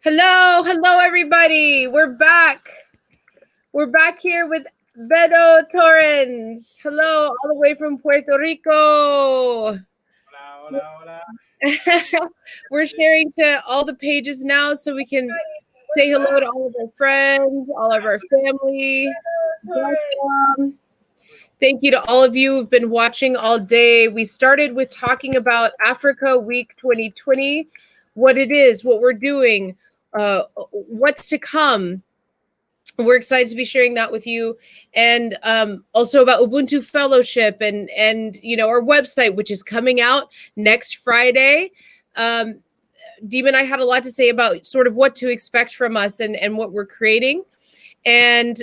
Hello, everybody. We're back. We're back here with Beto Torrens. Hello, all the way from Puerto Rico. Hola, hola, hola. We're sharing to all the pages now so we can say hello to all of our friends, all of our family. Welcome. Thank you to all of you who've been watching all day. We started with talking about Africa Week 2020, what it is, what we're doing, what's to come. We're excited to be sharing that with you, and also about Ubuntu Fellowship and our website, which is coming out next Friday. Deem and I had a lot to say about sort of what to expect from us and what we're creating. And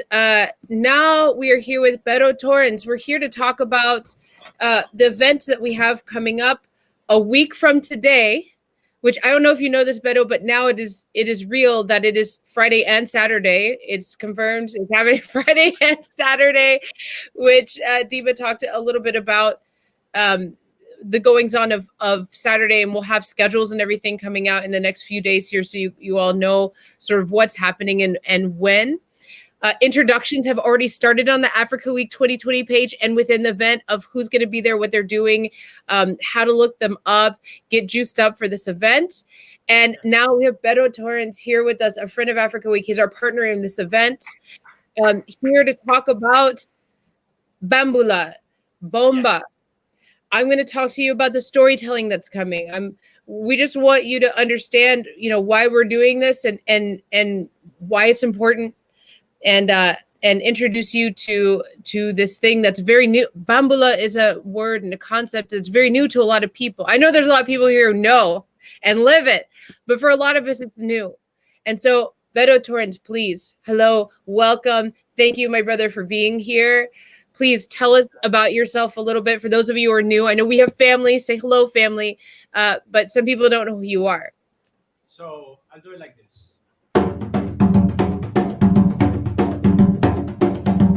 now we are here with Beto Torrens. We're here to talk about the event that we have coming up a week from today, which I don't know if you know this, Beto, but now it is real that it is Friday and Saturday. It's confirmed. It's happening Friday and Saturday, which Diva talked a little bit about the goings on of Saturday, and we'll have schedules and everything coming out in the next few days here, so you all know sort of what's happening and when. Introductions have already started on the Africa Week 2020 page and within the event of who's going to be there, what they're doing, how to look them up, get juiced up for this event. And now we have Beto Torrens here with us, a friend of Africa Week. He's our partner in this event, here to talk about MBULA, Bomba. I'm going to talk to you about the storytelling that's coming. We just want you to understand, why we're doing this and why it's important, and introduce you to this thing that's very new. Bambula is a word and a concept that's very new to a lot of people. I know there's a lot of people here who know and live it, but for a lot of us, it's new. And so, Beto Torrens, please, hello, welcome. Thank you, my brother, for being here. Please tell us about yourself a little bit. For those of you who are new, I know we have family. Say hello, family. But some people don't know who you are. So I'll do it like this.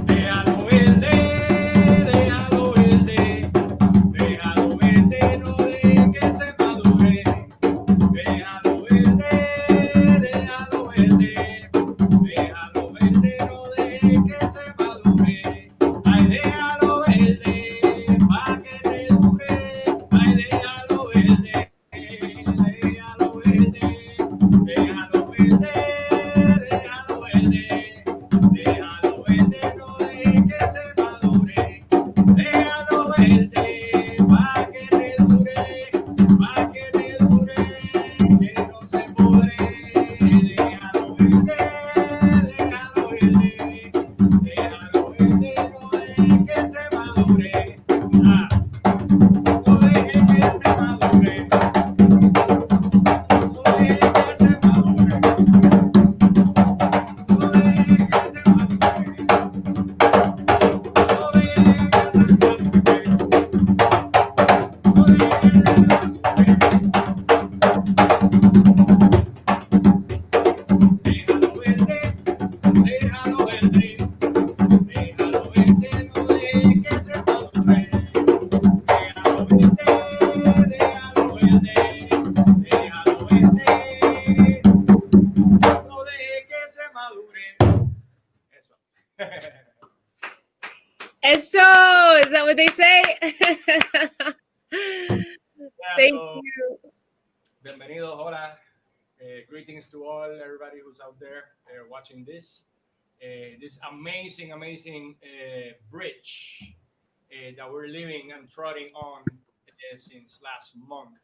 Déjalo verde, déjalo verde, déjalo verde, no dejes que se madure. Déjalo verde, déjalo verde, déjalo verde, no dejes que se madure. Ay, déjalo verde, pa' que te dure. Ay, déjalo verde, déjalo verde, déjalo verde, déjalo verde. Déjalo verde, no dejes que se madure. Déjalo verde, pa' que te dure, pa' que te dure, que no se pudre. Déjalo verde, déjalo verde, déjalo verde, no dejes que se madure. No dejes que se madure. No dejes que se madure. No dejes que se madure. Déjalo verde, déjalo verde, déjalo verde, no dejes que se madure. Déjalo verde, déjalo verde, déjalo verde, no dejes que se madure. Eso. Eso, is that what they say? Thank you. Bienvenidos, hola. Greetings to all, everybody who's out there watching this. This amazing bridge that we're living and trotting on since last month.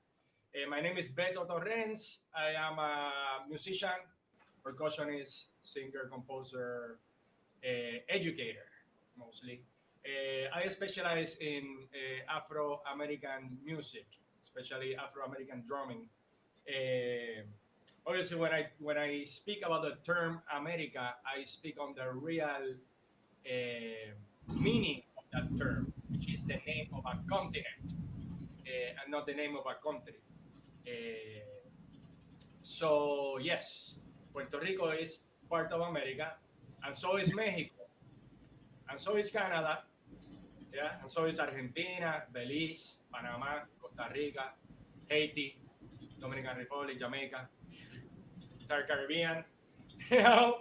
My name is Beto Torrens. I am a musician, percussionist, singer, composer, educator, mostly. I specialize in Afro-American music, especially Afro-American drumming. Obviously, when I speak about the term America, I speak on the real meaning of that term, which is the name of a continent and not the name of a country. So yes, Puerto Rico is part of America, and so is Mexico, and so is Canada, yeah, and so is Argentina, Belize, Panama, Costa Rica, Haiti, Dominican Republic, Jamaica. entire Caribbean. You know,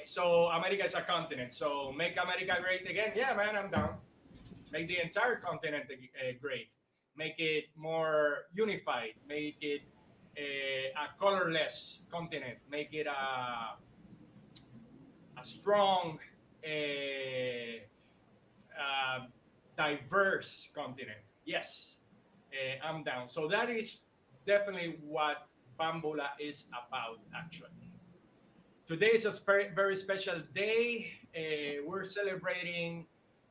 so America is a continent. So make America great again. Yeah, man, I'm down. Make the entire continent great. Make it more unified. Make it a colorless continent. Make it a strong, uh, diverse continent. Yes, I'm down. So that is definitely what Bambula is about, actually. Today is a very special day. We're celebrating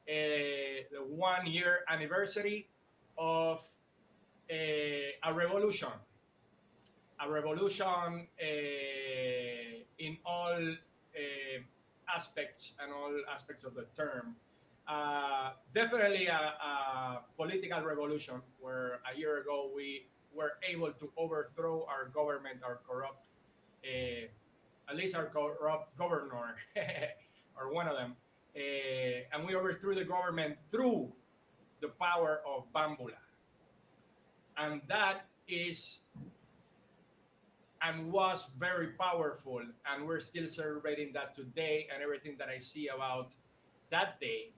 the 1 year anniversary of a revolution. A revolution in all aspects and all aspects of the term. Definitely a political revolution where a year ago we were able to overthrow our government, our corrupt, at least our corrupt governor, or one of them, and we overthrew the government through the power of Bambula, and that is and was very powerful, and we're still celebrating that today. And everything that I see about that day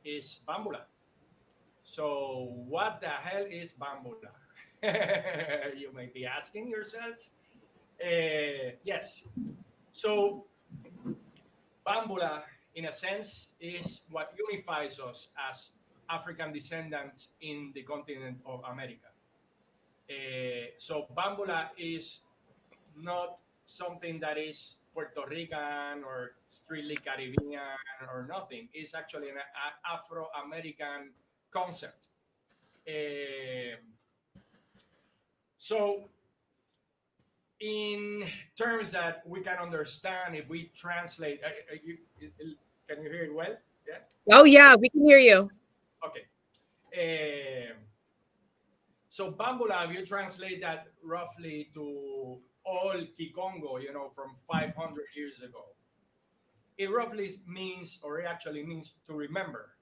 is Bambula. So, what the hell is Bambula? You may be asking yourselves. Yes. So, Bambula, in a sense, is what unifies us as African descendants in the continent of America. So, Bambula is not something that is Puerto Rican or strictly Caribbean or nothing. It's actually an Afro American concept. So, in terms that we can understand, if we translate, can you hear it well? Yeah. Oh yeah, we can hear you. Okay. So Bambula, if you translate that roughly to all Kikongo, from 500 years ago, it roughly means, or it actually means to remember.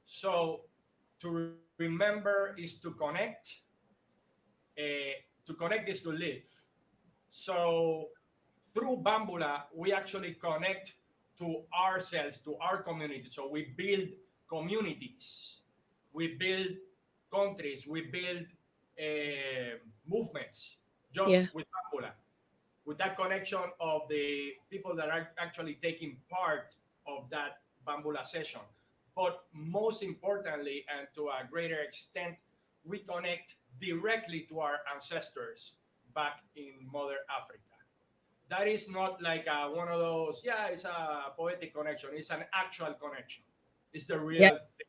So to remember is to connect. To connect is to live. So through Bambula, we actually connect to ourselves, to our community. So we build communities, we build countries, we build movements just with Bambula, with that connection of the people that are actually taking part of that Bambula session. But most importantly, and to a greater extent, we connect directly to our ancestors back in Mother Africa. That is not like one of those, it's a poetic connection. It's an actual connection. It's the real thing.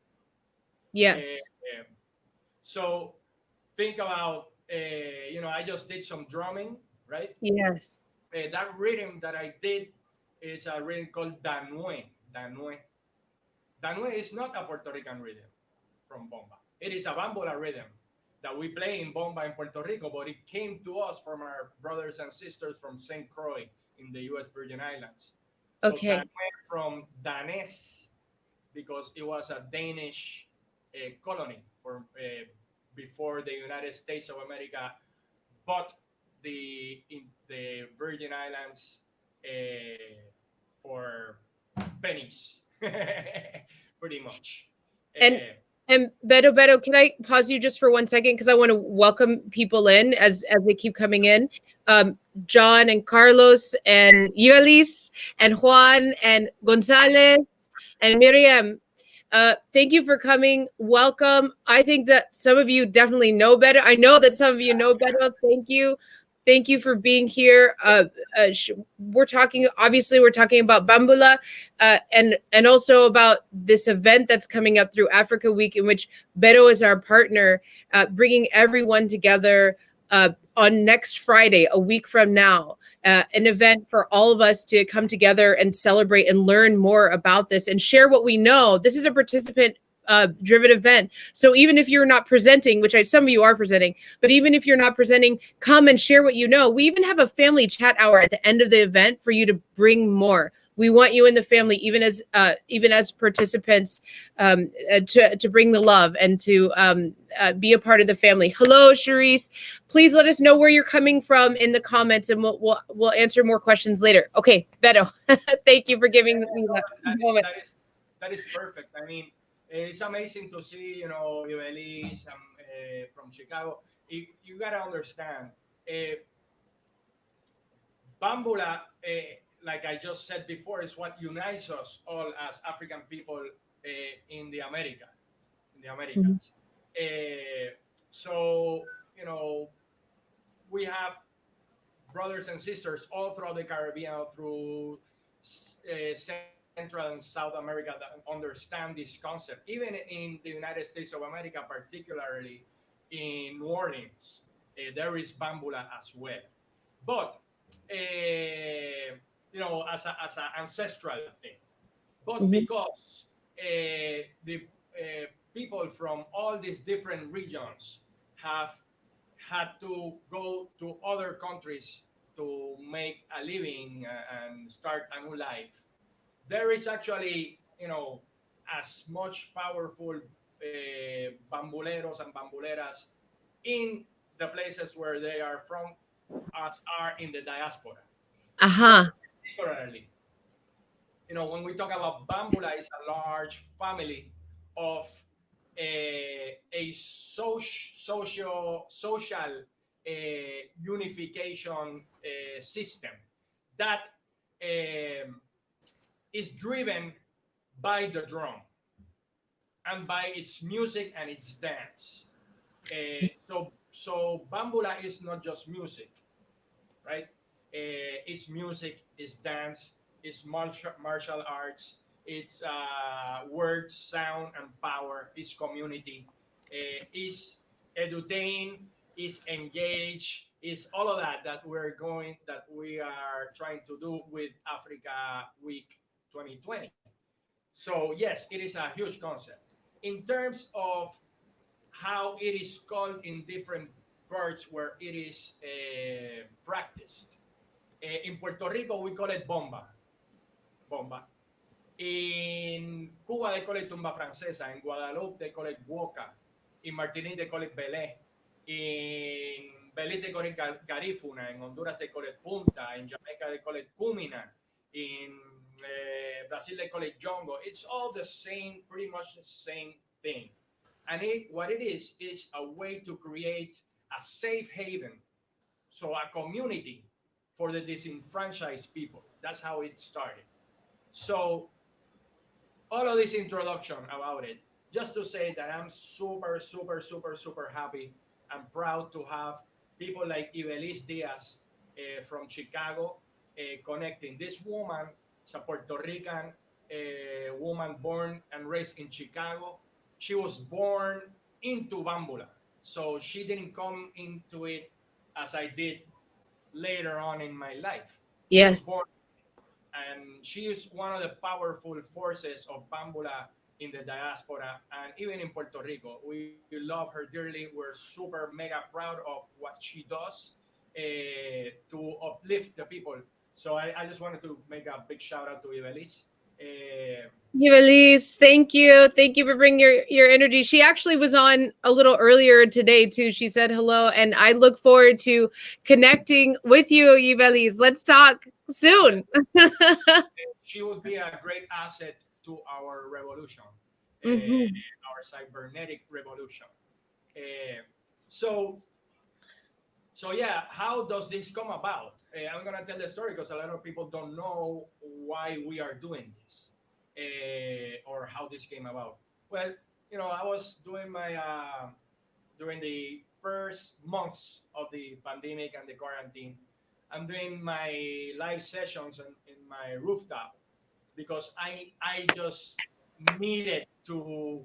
Yes. So think about, I just did some drumming, right? Yes. That rhythm that I did is a rhythm called Danue. Danue. Danue is not a Puerto Rican rhythm from Bomba. It is a Bambula rhythm that we play in Bomba in Puerto Rico, but it came to us from our brothers and sisters from St. Croix in the U.S. Virgin Islands. So Okay. that went from Danes, because it was a Danish colony before the United States of America bought the Virgin Islands for pennies, pretty much. And Beto, can I pause you just for 1 second? Because I want to welcome people in as they keep coming in. John and Carlos and Yuelis and Juan and Gonzalez and Miriam. Thank you for coming. Welcome. I think that some of you definitely know Beto. I know that some of you know Beto. Thank you. Thank you for being here. We're talking about Bambula and also about this event that's coming up through Africa Week, in which Beto is our partner, bringing everyone together on next Friday, a week from now, an event for all of us to come together and celebrate and learn more about this and share what we know. This is a participant driven event. So even if you're not presenting, which some of you are presenting, but even if you're not presenting, come and share what you know. We even have a family chat hour at the end of the event for you to bring more. We want you in the family, even as participants, to bring the love and to be a part of the family. Hello, Charisse. Please let us know where you're coming from in the comments, and we'll answer more questions later. Okay, Beto, thank you for giving me that moment. That is perfect. I mean, it's amazing to see, Ibeliz from Chicago. You gotta understand, Bambula, like I just said before, is what unites us all as African people in the in the Americas. So, we have brothers and sisters all throughout the Caribbean, through Central and South America that understand this concept. Even in the United States of America, particularly in New Orleans, there is bambula as well. But as an ancestral thing. But because the people from all these different regions have had to go to other countries to make a living and start a new life, there is actually, as much powerful bambuleros and bambuleras in the places where they are from as are in the diaspora. So particularly, when we talk about bambula, it's a large family of a social unification system that is driven by the drum and by its music and its dance. So bambula is not just music, right? It's music, it's dance, it's martial arts, it's word, sound, and power, it's community, it's edutain, it's engage, it's all of that we are trying to do with Africa Week 2020. So yes, it is a huge concept. In terms of how it is called in different parts where it is practiced. In Puerto Rico, we call it bomba. In Cuba, they call it tumba francesa. In Guadeloupe, they call it guoca. In Martinique, they call it belé. In Belize, they call it garifuna. In Honduras, they call it punta. In Jamaica, they call it cumina. In Brazil, they call it jongo. It's all the same, pretty much the same thing. And what it is a way to create a safe haven, so a community for the disenfranchised people. That's how it started. So all of this introduction about it, just to say that I'm super, super, super, super happy and proud to have people like Ibeliz Diaz from Chicago connecting. This woman is a Puerto Rican woman born and raised in Chicago. She was born into bambula, so she didn't come into it as I did later on in my life. She was born, and she is one of the powerful forces of bambula in the diaspora and even in Puerto Rico. We love her dearly. We're super mega proud of what she does to uplift the people. So I just wanted to make a big shout out to Ibeliz. Ibeliz, thank you. Thank you for bringing your energy. She actually was on a little earlier today too. She said hello, and I look forward to connecting with you, Ibeliz. Let's talk soon. She would be a great asset to our revolution, our cybernetic revolution. So yeah, how does this come about? I'm gonna tell the story because a lot of people don't know why we are doing this or how this came about. Well, I was doing my during the first months of the pandemic and the quarantine. I'm doing my live sessions in my rooftop because I just needed to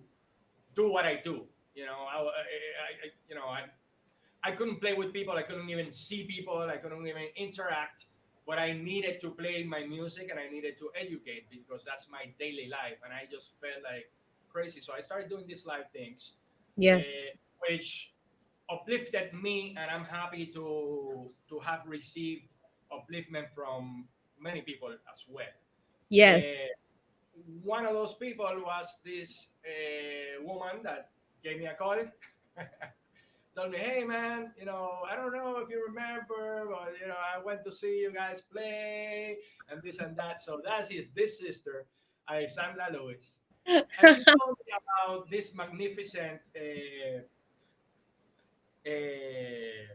do what I do. I couldn't play with people. I couldn't even see people. I couldn't even interact. But I needed to play my music and I needed to educate because that's my daily life. And I just felt like crazy. So I started doing these live things, Yes. which uplifted me, and I'm happy to have received upliftment from many people as well. Yes. Uh, One of those people was this woman that gave me a call. Told me, hey man, I don't know if you remember, but I went to see you guys play and this and that. So that is this sister, Alexandra Lewis, and she told me about this magnificent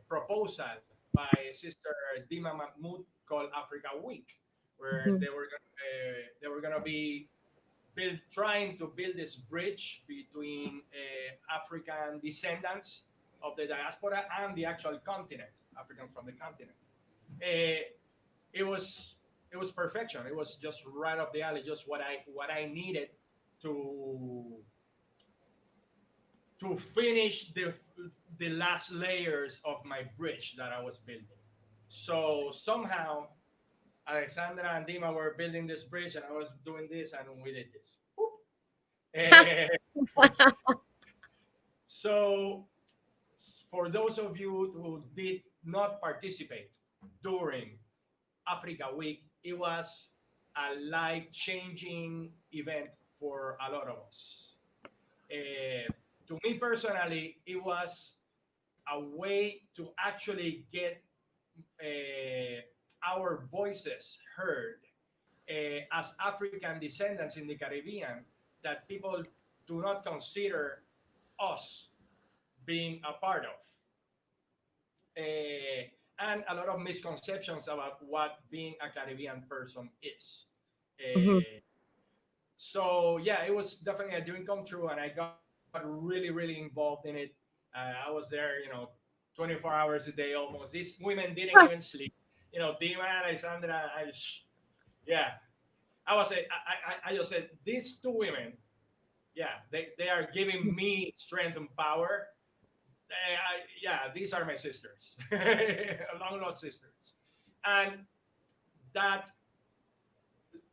proposal by Sister Dima Mahmoud called Africa Week, where Mhm. they were gonna be trying to build this bridge between African descendants of the diaspora and the actual continent, Africans from the continent. Uh, it was it was perfection. It was just right up the alley, just what I needed to finish the last layers of my bridge that I was building. So somehow Alexandra and Dima were building this bridge, and I was doing this, and we did this. Eh, so, for those of you who did not participate during Africa Week, it was a life changing event for a lot of us. To me personally, it was a way to actually get our voices heard as African descendants in the Caribbean that people do not consider us being a part of. And a lot of misconceptions about what being a Caribbean person is. Mhm. Uh, so yeah, it was definitely a dream come true, and I got really, really involved in it. I was there, 24 hours a day almost. These women didn't even sleep. Dima, Alexandra, yeah. I just said these two women, yeah, they are giving me strength and power. Yeah, these are my sisters, long lost sisters, and that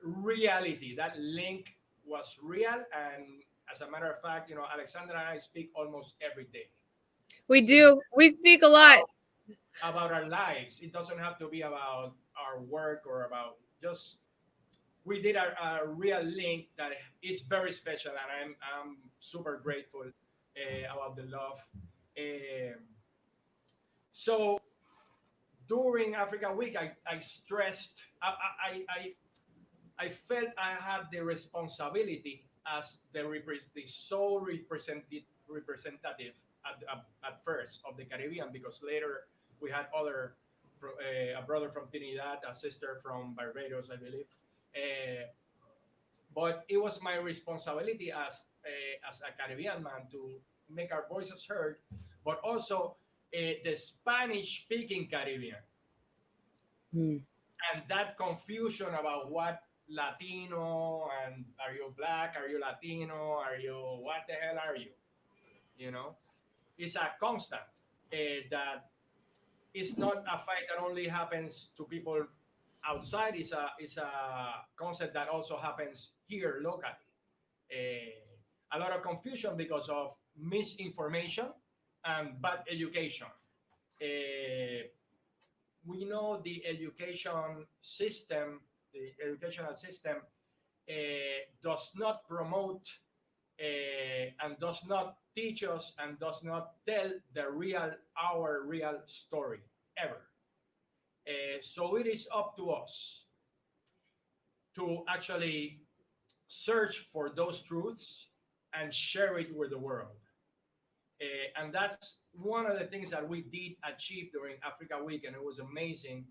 reality, that link was real. And as a matter of fact, Alexandra and I speak almost every day. We It's do. We speak a lot. about our lives. It doesn't have to be about our work or about just we did a real link that is very special, and I'm super grateful about the love. Um, so during Africa Week, I stressed, I felt I had the responsibility as the sole representative at first of the Caribbean, because later we had a brother from Trinidad, a sister from Barbados, I believe. Uh, but it was my responsibility as a Caribbean man to make our voices heard, but also the Spanish speaking Caribbean, Mm. and that confusion about what Latino, and are you black, are you Latino, are you what the hell are you? You know, it's a constant that it's not a fight that only happens to people outside. It's a concept that also happens here locally. A lot of confusion because of misinformation and bad education. Uh, we know the educational system does not promote and does not teach us and does not tell our real story ever. So it is up to us to actually search for those truths and share it with the world. And that's one of the things that we did achieve during Africa Week, and it was amazing.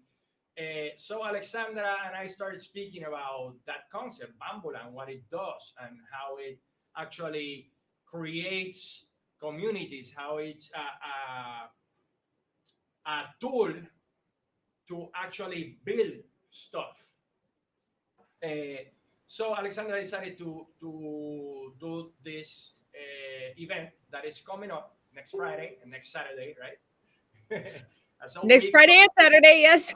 So Alexandra and I started speaking about that concept, MBULA, and what it does, and how it actually creates communities, how it's a tool to actually build stuff. Uh, so Alexandra decided to do this event that is coming up next Friday and next Saturday, right? As a Next week. Friday and Saturday, yes.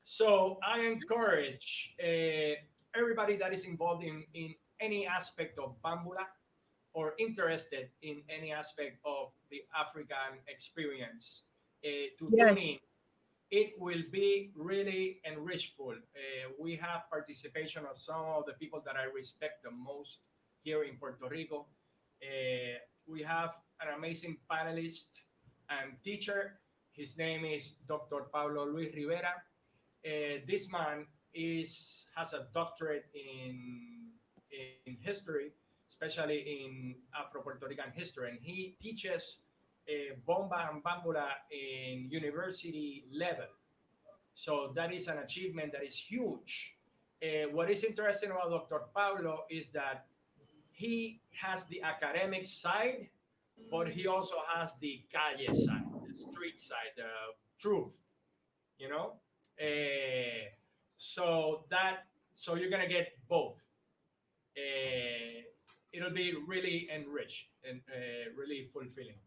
So I encourage everybody that is involved in any aspect of bambula or interested in any aspect of the African experience to tune Yes. in. It will be really enrichful. We have participation of some of the people that I respect the most here in Puerto Rico. We have an amazing panelist and teacher. His name is Dr. Pablo Luis Rivera. This man has a doctorate in history, especially in Afro Puerto Rican history, and he teaches bomba and bambula in university level. So that is an achievement that is huge. What is interesting about Dr. Pablo is that he has the academic side, but he also has the calle side, the street side, the truth. You know, uh, so that so you're gonna get both. Uh, it'll be really enriched and really fulfilling.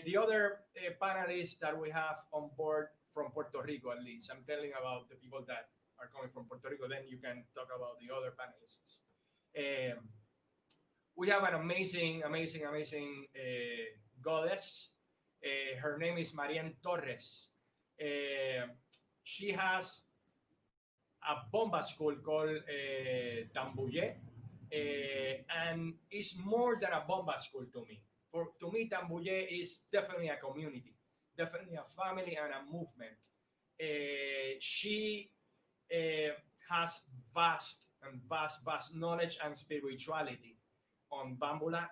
The other panelists that we have on board from Puerto Rico, at least, I'm telling about the people that are coming from Puerto Rico. Then you can talk about the other panelists. Um, we have an amazing goddess. Her name is Marian Torres. Uh, she has a bomba school called Tambuye, and it's more than a bomba school to me. To me, Tambuye is definitely a community, definitely a family and a movement. She has vast knowledge and spirituality on Bambula,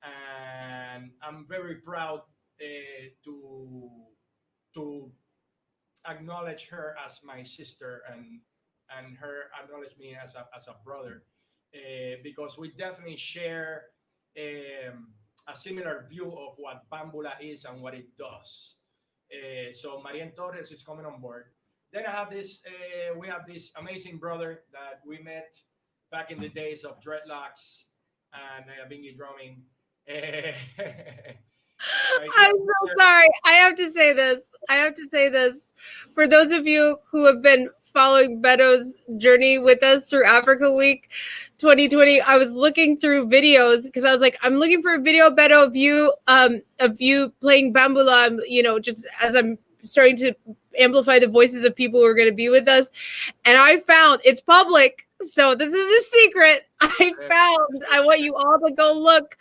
and I'm very proud to acknowledge her as my sister and her acknowledge me as a brother because we definitely share a similar view of what Bambula is and what it does. So Marian Torres is coming on board. Then we have this amazing brother that we met back in the days of dreadlocks and bingy drumming. My dear I'm so brother, sorry. I have to say this. I have to say this. For those of you who have been following Beto's journey with us through Africa Week 2020, I was looking through videos because I was like, I'm looking for a video, Beto, of you playing bambula, just as I'm starting to amplify the voices of people who are going to be with us. And I found it's public. So this isn't a secret. I want you all to go look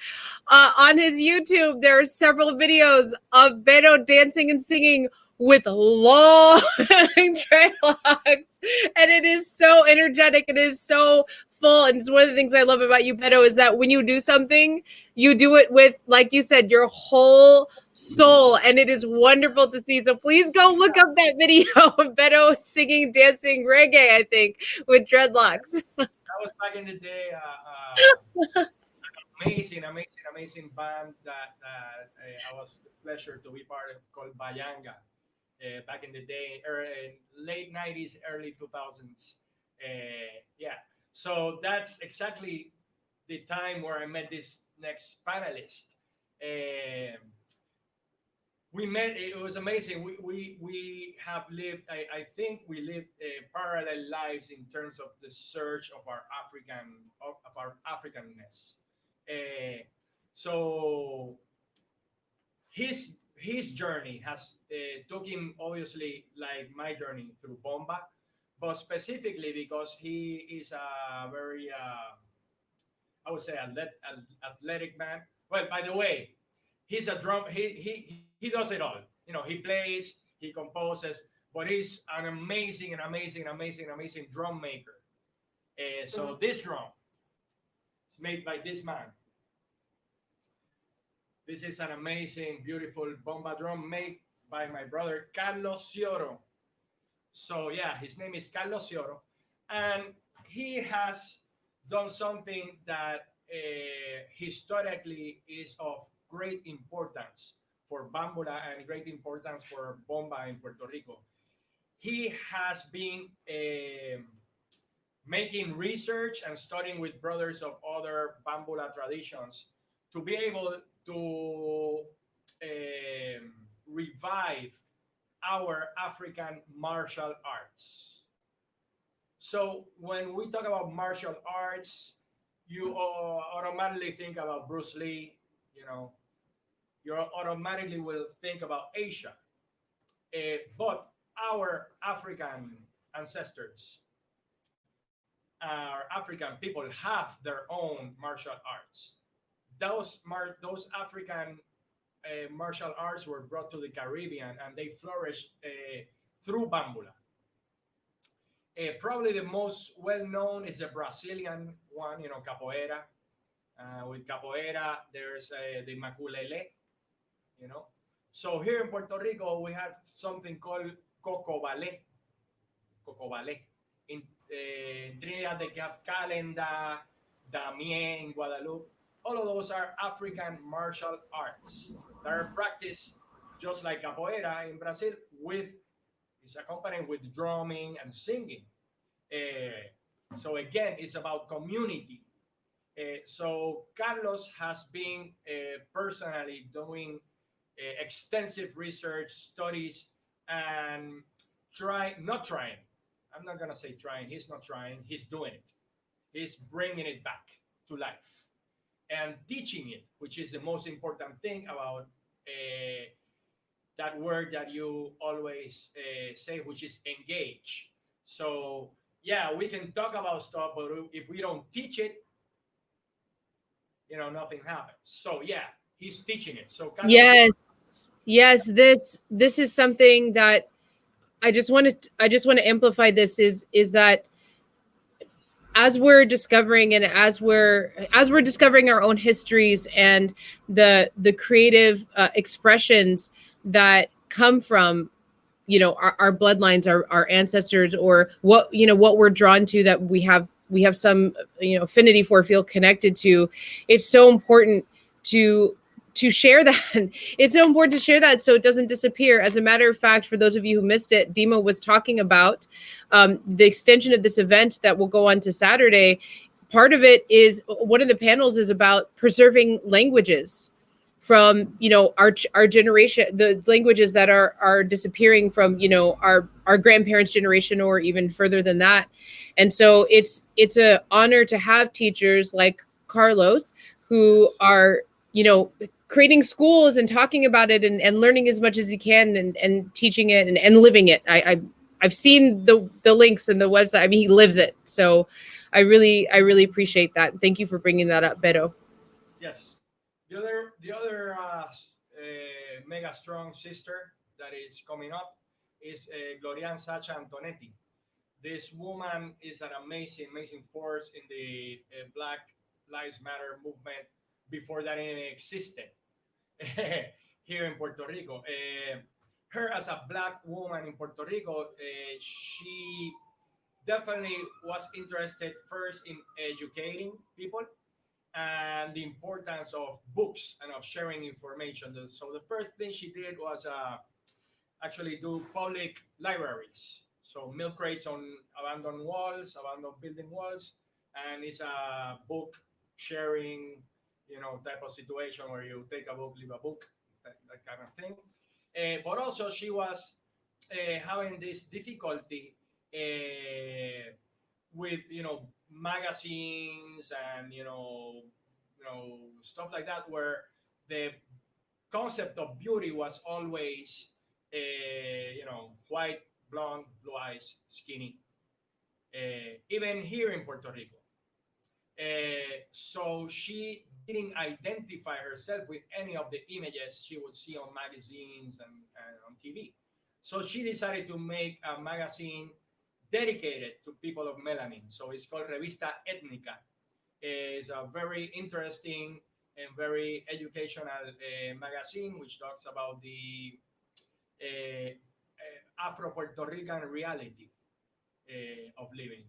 on his YouTube. There are several videos of Beto dancing and singing with long dreadlocks, and it is so energetic. It is so full, and it's one of the things I love about you, Beto, is that when you do something, you do it with, like you said, your whole soul, and it is wonderful to see. So please go look up that video of Beto singing, dancing reggae, I think, with dreadlocks. that was back in the day. Amazing band that I was the pleasure to be part of called Bayanga back in the day, late 90s, early 2000s. Yeah, so that's exactly the time where I met this next panelist. Um we met, it was amazing. We have lived, I think we lived parallel lives in terms of the search of our Africanness. uh, so his journey has took him obviously like my journey through bomba, but specifically because he is a very I would say athletic man. Well, by the way, he's a drum. He does it all. He plays, he composes, but he's an amazing drum maker. So this drum is made by this man. This is an amazing, beautiful bomba drum made by my brother Carlos Cioro. So yeah, his name is Carlos Cioro, and he has done something that historically is of great importance for bambula and great importance for bomba in Puerto Rico. He has been making research and studying with brothers of other bambula traditions to be able to revive our African martial arts. So when we talk about martial arts, you automatically think about Bruce Lee. You know, you automatically will think about Asia. But our African ancestors, our African people have their own martial arts. Those African martial arts were brought to the Caribbean and they flourished through Bambula. Probably the most well known is the Brazilian one, you know, capoeira. With capoeira, there's the maculele, you know. So here in Puerto Rico, we have something called coco ballet. Coco ballet. In Trinidad, they have calenda, damien in Guadeloupe. All of those are African martial arts that are practiced just like capoeira in Brazil with is accompanied with drumming and singing. So again, it's about community. So Carlos has been personally doing extensive research studies and not trying. I'm not gonna say trying. He's not trying. He's doing it. He's bringing it back to life and teaching it, which is the most important thing about that word that you always say, which is engage. So yeah, we can talk about stuff, but if we don't teach it, you know, nothing happens. So yeah, he's teaching it. So Carlos, Yes, this is something that I just want to amplify. This is that as we're discovering and as we're discovering our own histories and the creative expressions that come from our bloodlines, our ancestors, or what we're drawn to, that we have some affinity for, feel connected to. It's so important to share that. It's so important to share that so it doesn't disappear. As a matter of fact, for those of you who missed it, Dima was talking about the extension of this event that will go on to Saturday. Part of it is, one of the panels is about preserving languages from our generation, the languages that are disappearing from our grandparents' generation, or even further than that. And so it's a honor to have teachers like Carlos, who are creating schools and talking about it, and learning as much as he can, and teaching it, and living it. I've seen the links and the website. I mean, he lives it. So I really appreciate that. Thank you for bringing that up, Beto. yes. The other mega strong sister that is coming up is Glorian Sacha Antonetti. This woman is an amazing, amazing force in the Black Lives Matter movement before that even existed here in Puerto Rico. Her as a black woman in Puerto Rico, she definitely was interested first in educating people and the importance of books and of sharing information. So the first thing she did was actually do public libraries. So milk crates on abandoned walls, abandoned building walls, and it's a book sharing, type of situation where you take a book, leave a book, that kind of thing. But also she was having this difficulty with magazines and stuff like that, where the concept of beauty was always white, blonde, blue eyes, skinny, even here in Puerto Rico. So she didn't identify herself with any of the images she would see on magazines and on TV. So she decided to make a magazine dedicated to people of melanin. So it's called Revista Étnica. It's a very interesting and very educational magazine which talks about the Afro Puerto Rican reality of living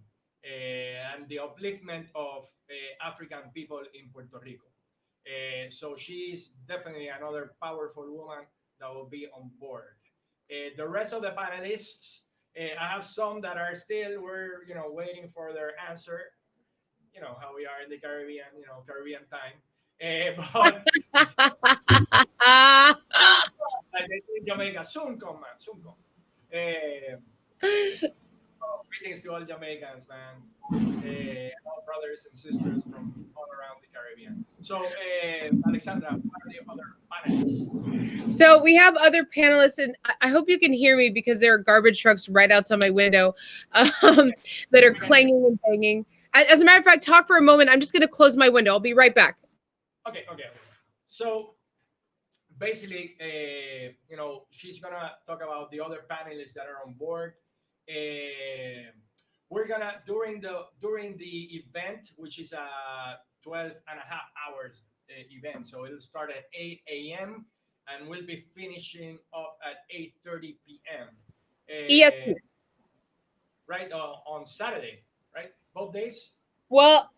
and the upliftment of African people in Puerto Rico. So she is definitely another powerful woman that will be on board. The rest of the panelists, I have some that are still we're waiting for their answer. You know how we are in the Caribbean, Caribbean time. But Ah. like they say in Jamaica, soon come, man, soon come. Greetings to all Jamaicans, man. All brothers and sisters from all around the Caribbean. So, Alexandra, what are the other panelists? So we have other panelists, and I hope you can hear me because there are garbage trucks right outside my window that are clanging and banging. As a matter of fact, talk for a moment. I'm just going to close my window. I'll be right back. Okay. So basically, she's gonna talk about the other panelists that are on board. We're gonna during the event, which is a 12 and a half hours event. So it'll start at 8 a.m. and we'll be finishing up at 8:30 p.m. EST. Right on Saturday, right? Both days. Well,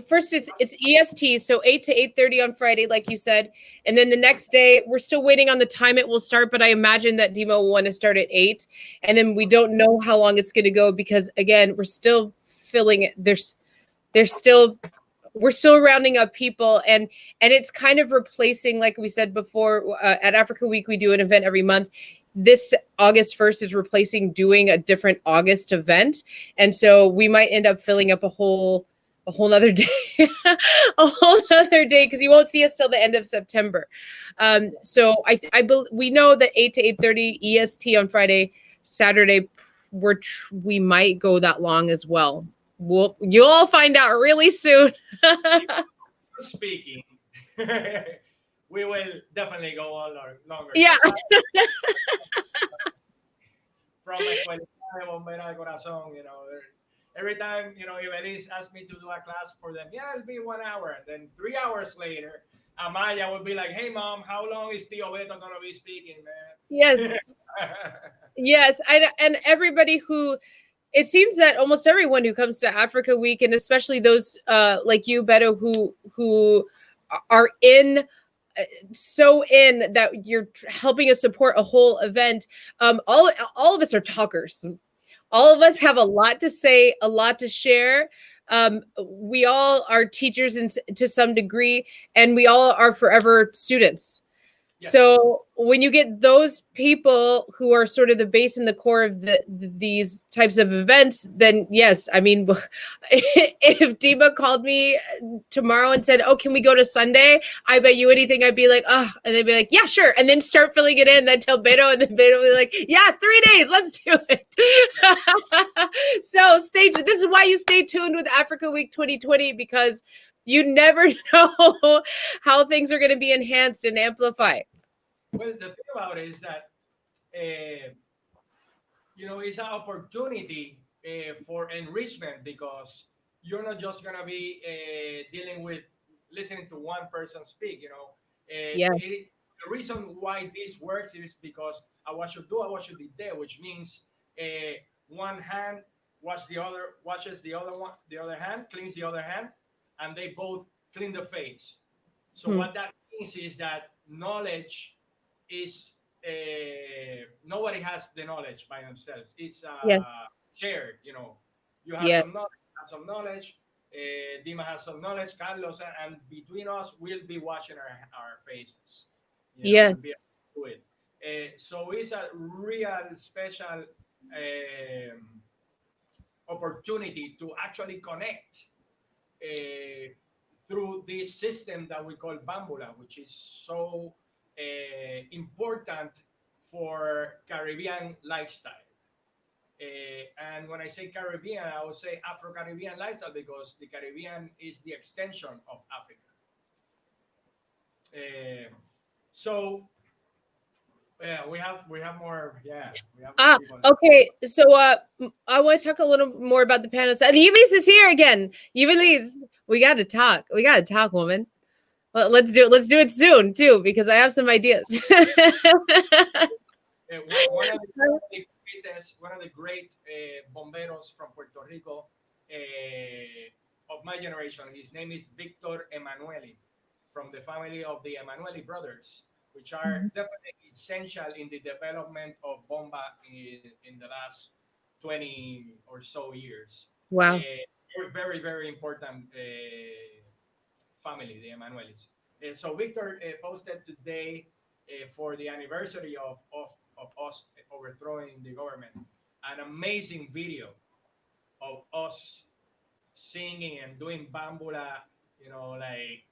first it's EST, so 8 to 8:30 on Friday, like you said, and then the next day we're still waiting on the time it will start. But I imagine that Demo will want to start at 8, and then we don't know how long it's going to go because again we're still filling it. We're still rounding up people, and it's kind of replacing, like we said before, at Africa Week we do an event every month. This August 1st is replacing doing a different August event, and so we might end up filling up a whole nother day a whole nother day because you won't see us till the end of September. So we know that 8 to 8:30 EST on Friday. Saturday we might go that long as well. You'll all find out really soon. Speaking, we will definitely go on longer. Yeah. From Escuela Bombera de Corazón, every time, Ibeliz asked me to do a class for them, yeah, it'll be 1 hour. And then 3 hours later, Amaya would be like, hey, Mom, how long is Tio Beto going to be speaking, man? Yes. Yes. And everybody who, it seems that almost everyone who comes to Africa Week, and especially those like you, Beto, who are so in that you're helping us support a whole event. All of us are talkers. All of us have a lot to say, a lot to share. We all are teachers to some degree, and we all are forever students. Yes. So when you get those people who are sort of the base and the core of these types of events, then yes, I mean, if Dima called me tomorrow and said, oh, can we go to Sunday? I bet you anything I'd be like, oh, and they'd be like, yeah, sure. And then start filling it in, then tell Beto, and then Beto will be like, yeah, 3 days, let's do it. So this is why you stay tuned with Africa Week 2020, because you never know how things are going to be enhanced and amplified. Well, the thing about it is that, it's an opportunity for enrichment, because you're not just going to be dealing with listening to one person speak, The reason why this works is because I watch you did there, which means one hand watches the other hand, cleans the other hand, and they both clean the face. So what that means is that knowledge is nobody has the knowledge by themselves. It's shared. You have some knowledge. Dima has some knowledge. Carlos, and between us, we'll be watching our faces. Yes. So it's a real special opportunity to actually connect through this system that we call MBULA, which is so important for Caribbean lifestyle. And when I say Caribbean, I would say Afro-Caribbean lifestyle, because the Caribbean is the extension of Africa. So we have more. Yeah. Okay. So I want to talk a little more about the panel. Yves is here again. Yves, we got to talk. Woman. Let's do it soon too, because I have some ideas. One of the great bomberos from Puerto Rico of my generation. His name is Victor Emanueli, from the family of the Emanueli brothers, which are definitely essential in the development of bomba in the last 20 or so years. Wow. Very, very important family, the Emanuelis. So Victor posted today for the anniversary of us overthrowing the government, an amazing video of us singing and doing bambula Like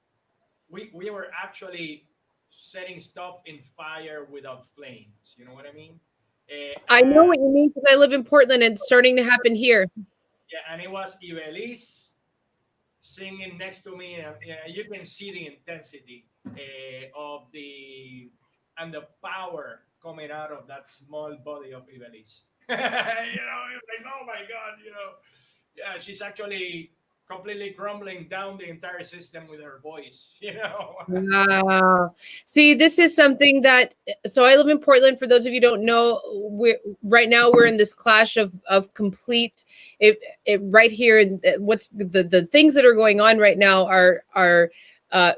we were actually setting stuff in fire without flames. You know what I mean? I know And what you mean because I live in Portland and it's starting to happen here. yeah, and it was Ibelis singing next to me, and yeah, you can see the intensity of the and the power coming out of that small body of Ibelis. It's like, oh my God, yeah, she's actually completely crumbling down the entire system with her voice. Wow. See, this is something that, so I live in Portland. For those of you who don't know, right now we're in this clash of complete it right here. And what's the things that are going on right now are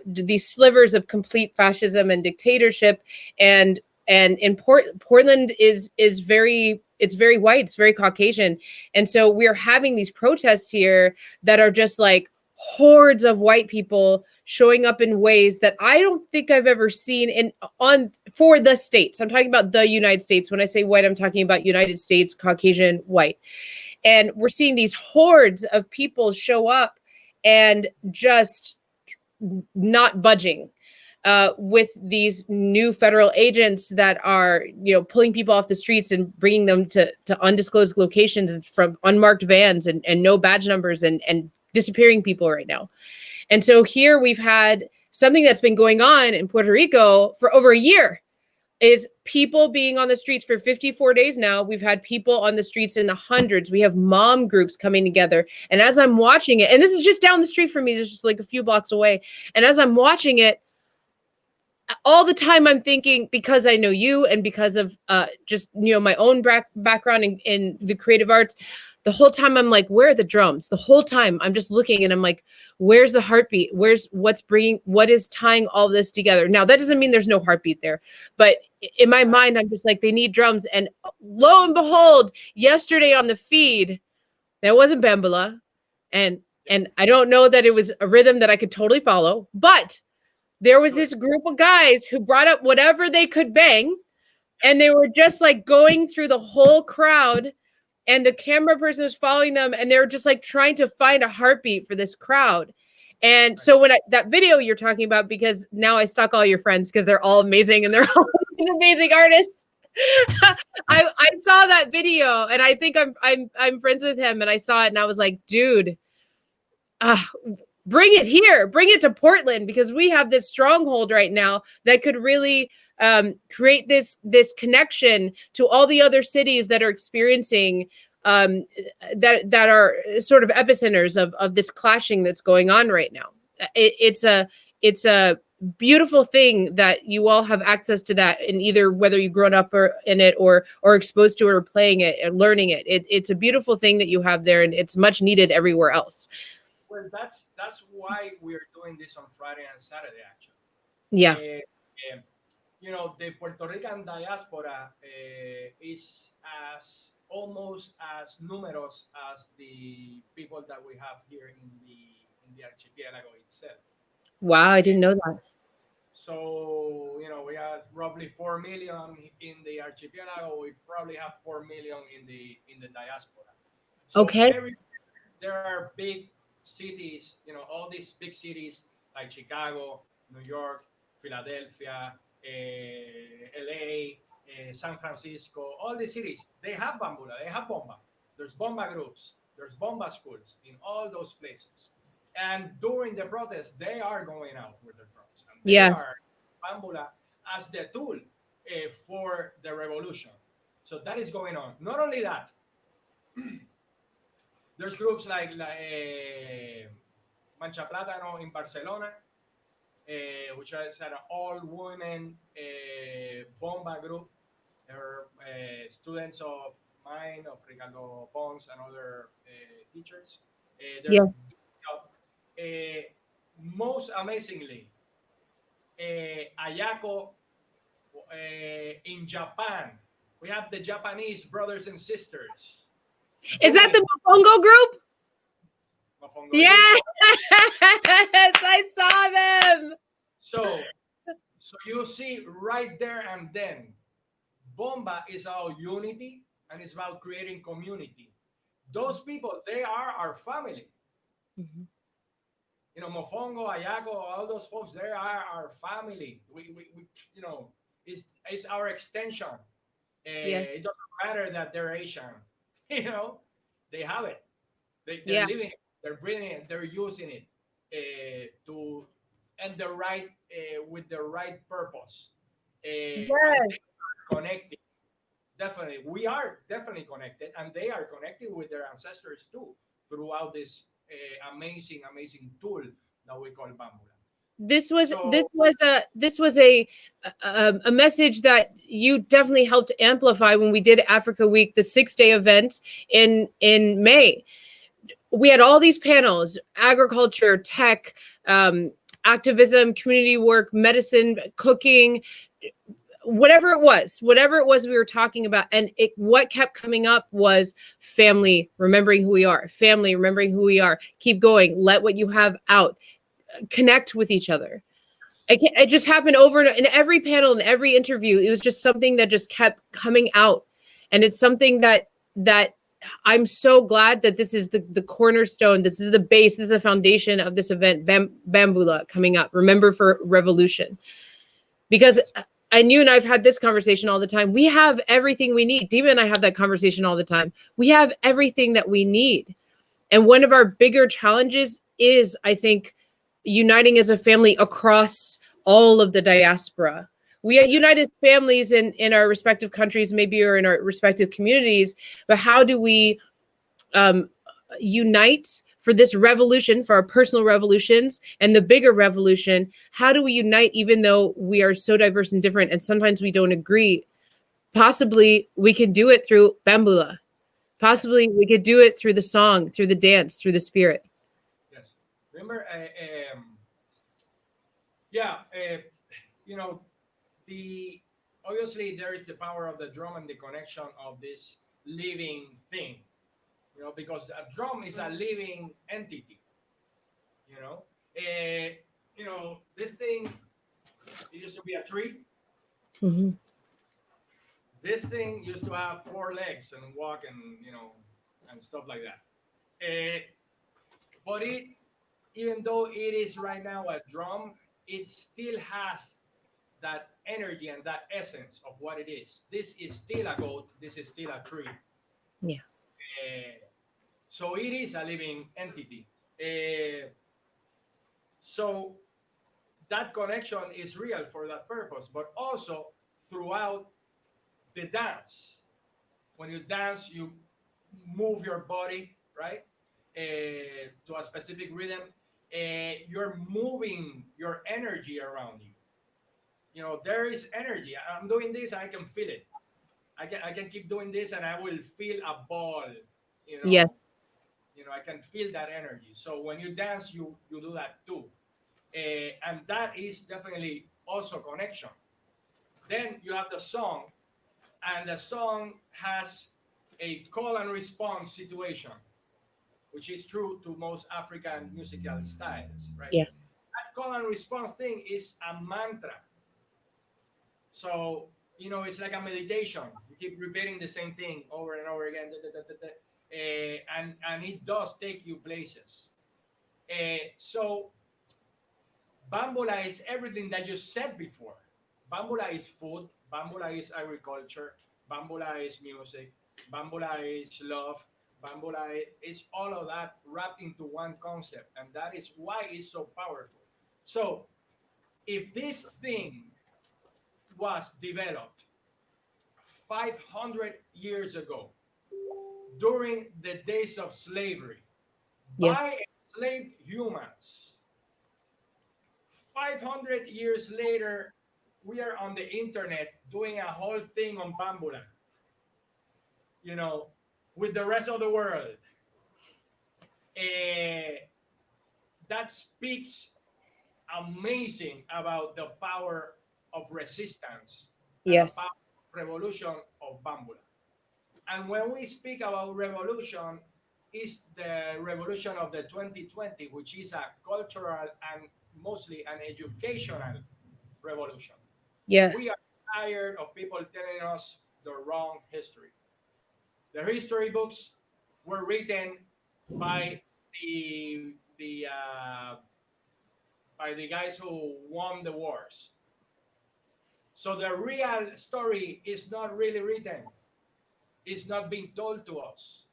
these slivers of complete fascism and dictatorship. And in Portland is very, it's very white, it's very Caucasian. And so we're having these protests here that are just like hordes of white people showing up in ways that I don't think I've ever seen for the states. I'm talking about the United States. When I say white, I'm talking about United States, Caucasian, white. And we're seeing these hordes of people show up and just not budging. With these new federal agents that are, pulling people off the streets and bringing them to undisclosed locations from unmarked vans and no badge numbers and disappearing people right now. And so here we've had something that's been going on in Puerto Rico for over a year, is people being on the streets for 54 days now. We've had people on the streets in the hundreds. We have mom groups coming together. And as I'm watching it, and this is just down the street from me, there's just like a few blocks away. And as I'm watching it, all the time I'm thinking, because I know you and because of just, my own background in the creative arts, the whole time I'm like, where are the drums? The whole time I'm just looking and I'm like, where's the heartbeat? What is tying all this together? Now, that doesn't mean there's no heartbeat there, but in my mind, I'm just like, they need drums. And lo and behold, yesterday on the feed, that wasn't MBULA. And I don't know that it was a rhythm that I could totally follow, but there was this group of guys who brought up whatever they could bang, and they were just like going through the whole crowd, and the camera person was following them, and they were just like trying to find a heartbeat for this crowd. And so when that video you're talking about, because now I stalk all your friends because they're all amazing and they're all amazing artists. I saw that video and I think I'm friends with him, and I saw it and I was like, dude, bring it here, bring it to Portland, because we have this stronghold right now that could really create this connection to all the other cities that are experiencing that are sort of epicenters of this clashing that's going on right now. It's a beautiful thing that you all have access to that, and either whether you've grown up in it or exposed to it or playing it and learning it. It's a beautiful thing that you have there, and it's much needed everywhere else. Well, that's why we're doing this on Friday and Saturday, actually. Yeah. The Puerto Rican diaspora is almost as numerous as the people that we have here in the archipelago itself. Wow, I didn't know that. So, we have roughly 4 million in the archipelago. We probably have 4 million in the diaspora. So okay. There are big cities, all these big cities like Chicago, New York, Philadelphia, LA, San Francisco, all these cities, they have MBULA, they have bomba. There's bomba groups, there's bomba schools in all those places. And during the protests, they are going out with their drums. And they are MBULA as the tool for the revolution. So that is going on. Not only that, there's groups like Mancha Plátano in Barcelona, which is an all-women bomba group. They're students of mine, of Ricardo Pons, and other teachers. Most amazingly, Ayako in Japan, we have the Japanese brothers and sisters. Is that the Mofongo group? Mofongo. Yes, I saw them. So you see right there and then, bomba is about unity and it's about creating community. Those people, they are our family. Mm-hmm. Mofongo, Ayako, all those folks there are our family. We it's our extension. Yeah. It doesn't matter that they're Asian. you know, they have it. They're Yeah. living it. They're breathing it. They're using it to and the right with the right purpose. And Yes. they are connected. Definitely, we are definitely connected, and they are connected with their ancestors too throughout this amazing tool that we call Bambula. This was So a message that you definitely helped amplify when we did Africa Week, the 6-day event in May. We had all these panels: agriculture, tech, activism, community work, medicine, cooking, whatever it was we were talking about. And what kept coming up was family, remembering who we are, family, remembering who we are, keep going, let what you have out, connect with each other. It just happened over and in every panel, in every interview. It was just something that just kept coming out. And it's something that I'm so glad that this is the cornerstone. This is the base. This is the foundation of this event, Bambula, coming up. Remember for Revolution. Because and you and I've had this conversation all the time. We have everything we need. Dima and I have that conversation all the time. We have everything that we need. And one of our bigger challenges is, I think, uniting as a family across all of the diaspora. We are united families in our respective countries, maybe, or in our respective communities, but how do we unite for this revolution, for our personal revolutions and the bigger revolution? How do we unite even though we are so diverse and different and sometimes we don't agree? Possibly we can do it through Bambula. Possibly we could do it through the song, through the dance, through the spirit. yes, remember, yeah, the obviously there is the power of the drum and the connection of this living thing. Because a drum is a living entity. You know, uh, this thing, it used to be a tree. Mm-hmm. This thing used to have four legs and walk and stuff like that. But even though it is right now a drum, it still has that energy and that essence of what it is. This is still a goat. This is still a tree. Yeah. So it is a living entity. So that connection is real for that purpose, but also throughout the dance. When you dance, you move your body, right? To a specific rhythm. You're moving your energy around you. There is energy. I'm doing this, I can feel it. I can keep doing this and I will feel a ball, you Yes. know. I can feel that energy. So when you dance, you do that too. And that is definitely also connection. Then you have the song, and the song has a call and response situation, which is true to most African musical styles, right? Yeah. That call and response thing is a mantra. So, it's like a meditation. You keep repeating the same thing over and over again. And it does take you places. So Bambula is everything that you said before. Bambula is food. Bambula is agriculture. Bambula is music. Bambula is love. Bambula is all of that wrapped into one concept. And that is why it's so powerful. So if this thing was developed 500 years ago during the days of slavery Yes. by enslaved humans, 500 years later, we are on the internet doing a whole thing on Bambula, you know, with the rest of the world. Eh, that speaks amazing about the power of resistance and the Yes. power of revolution of Bambula. And when we speak about revolution, is the revolution of the 2020, which is a cultural and mostly an educational revolution. Yeah. We are tired of people telling us the wrong history. The history books were written by the by the guys who won the wars. So the real story is not really written. It's not being told to us.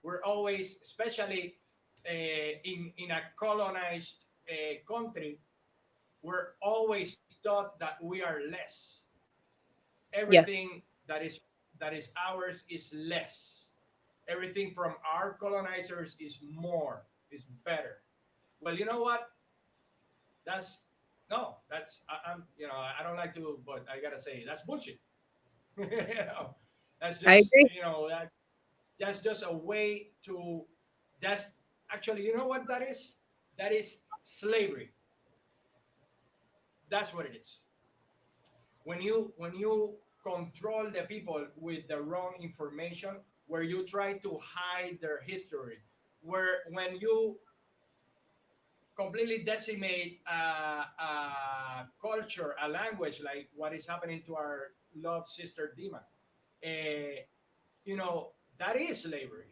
We're always, especially in a colonized country, we're always taught that we are less. Yes. Everything that is ours is less. Everything from our colonizers is more, is better. Well, you know what? That's no, that's I'm I don't like to, but I gotta say that's bullshit. you know, that's I just agree. that's just a way to that's actually you know what that is? That is slavery. That's what it is. When you control the people with the wrong information, where you try to hide their history, where when you completely decimate a culture, a language, like what is happening to our loved sister Dima. Uh, that is slavery.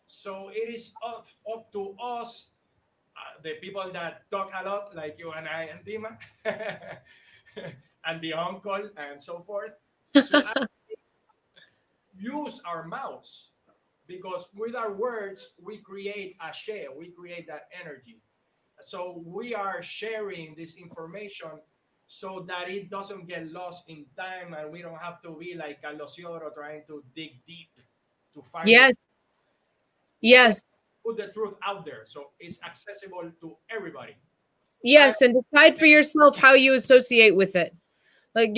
So it is up to us, the people that talk a lot, like you and I and Dima, and the uncle and so forth, to use our mouths, because with our words we create a share, we create that energy. So we are sharing this information so that it doesn't get lost in time, and we don't have to be like a Losioro trying to dig deep to find the Yes. truth. We want Yes. to put the truth out there so it's accessible to everybody. I Yes. And decide for yourself how you associate with it. Like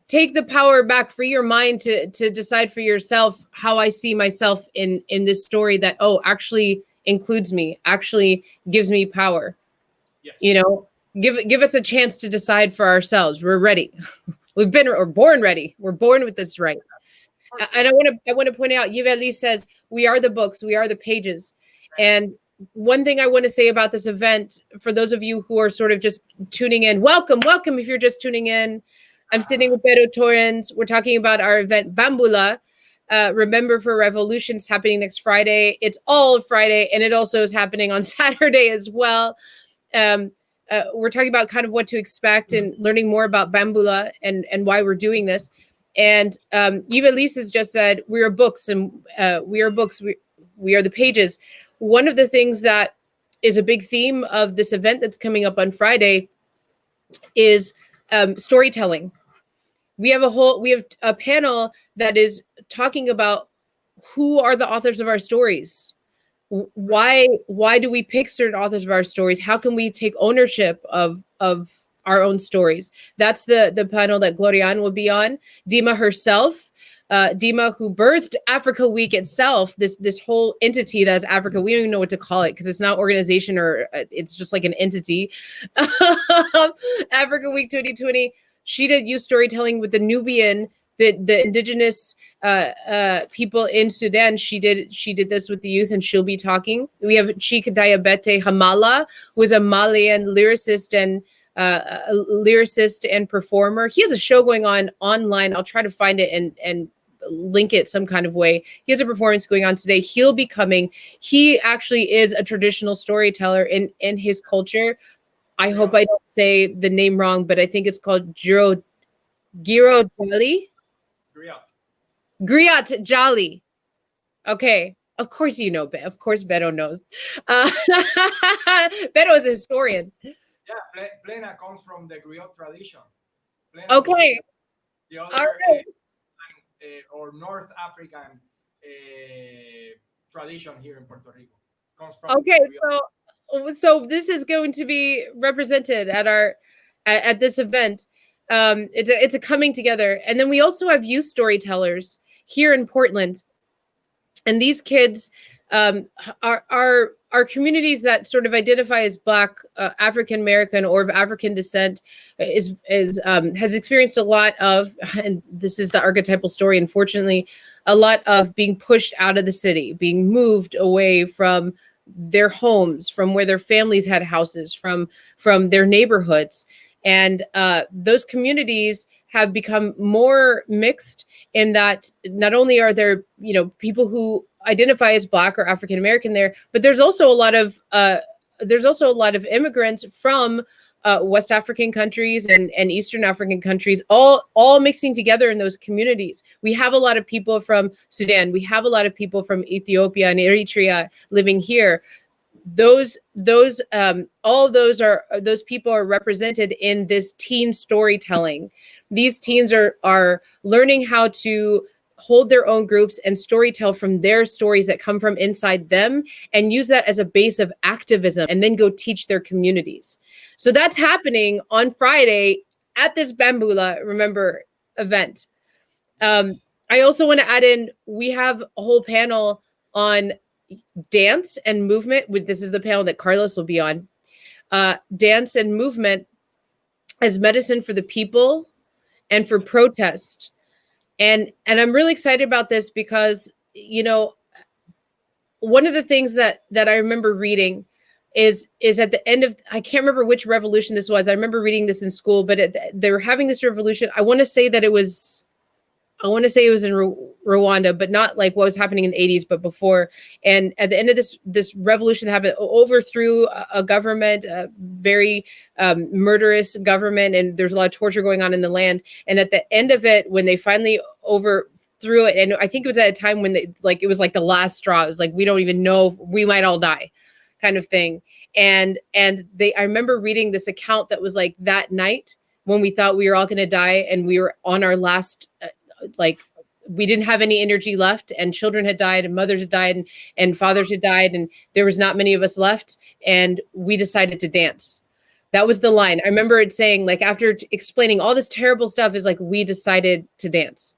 take the power back, free your mind to decide for yourself how I see myself in this story that, oh, actually includes me, actually gives me power. yes, You know, give us a chance to decide for ourselves. We're ready. We've been or born ready. We're born with this right. of course we And are. I want to point out, Yves says, we are the books, we are the pages. And one thing I want to say about this event, for those of you who are sort of just tuning in, welcome, welcome. If you're just tuning in, I'm sitting with Beto Torrens. We're talking about our event, MBULA. Remember for Revolutions, happening next Friday. It's all Friday, and it also is happening on Saturday as well. Um, we're talking about kind of what to expect and learning more about MBULA and why we're doing this. And Eva Lisa's just said, we are books, and we are books. We are the pages. One of the things that is a big theme of this event that's coming up on Friday is storytelling. We have a panel that is talking about who are the authors of our stories. Why do we pick certain authors of our stories? How can we take ownership of our own stories? That's the panel that Glorian will be on. Dima herself, Dima, who birthed Africa Week itself, this whole entity that's Africa. We don't even know what to call it because it's not organization, or it's just like an entity. Africa Week 2020. She did youth storytelling with the Nubian, the indigenous people in Sudan. She did this with the youth, and she'll be talking. We have Chika Diabete Hamala, who is a Malian lyricist and performer. He has a show going on online. I'll try to find it and link it some kind of way. He has a performance going on today. He'll be coming. He actually is a traditional storyteller in his culture. I hope I don't say the name wrong, but I think it's called Giro Jali. Griot. Griot Jali. Okay. Of course you know. Of course Beto knows. Beto is a historian. Yeah, Plena comes from the griot tradition. Plena, Okay. the All other right. or North African tradition here in Puerto Rico comes from Okay. griot. So this is going to be represented at this event. It's a coming together, and then we also have youth storytellers here in Portland. And these kids are communities that sort of identify as Black, African American, or of African descent, has experienced a lot of, and this is the archetypal story, unfortunately, a lot of being pushed out of the city, being moved away from their homes, from where their families had houses, from their neighborhoods. And those communities have become more mixed in that not only are there, people who identify as Black or African American there, but there's also a lot of there's also a lot of immigrants from West African countries and Eastern African countries, all mixing together in those communities. We have a lot of people from Sudan. We have a lot of people from Ethiopia and Eritrea living here. All of those people are represented in this teen storytelling. These teens are learning how to hold their own groups and storytell from their stories that come from inside them, and use that as a base of activism, and then go teach their communities. So that's happening on Friday at this MBULA, remember, event. I also want to add in, we have a whole panel on dance and movement. This is the panel that Carlos will be on. Dance and movement as medicine for the people and for protest. And I'm really excited about this because, you know, one of the things that I remember reading is at the end of, I can't remember which revolution this was. I remember reading this in school, but they were having this revolution. I want to say it was in Rwanda, but not like what was happening in the 80s, but before. And at the end of this revolution that happened, overthrew a government, a very murderous government, and there's a lot of torture going on in the land. And at the end of it, when they finally overthrew it, and I think it was at a time when it was like the last straw. It was like, we don't even know if we might all die, kind of thing. And I remember reading this account that was like that night when we thought we were all going to die, and we were on our last. We didn't have any energy left, and children had died, and mothers had died, and fathers had died, and there was not many of us left, and we decided to dance. That was the line. I remember it saying, like, after explaining all this terrible stuff, is like, we decided to dance.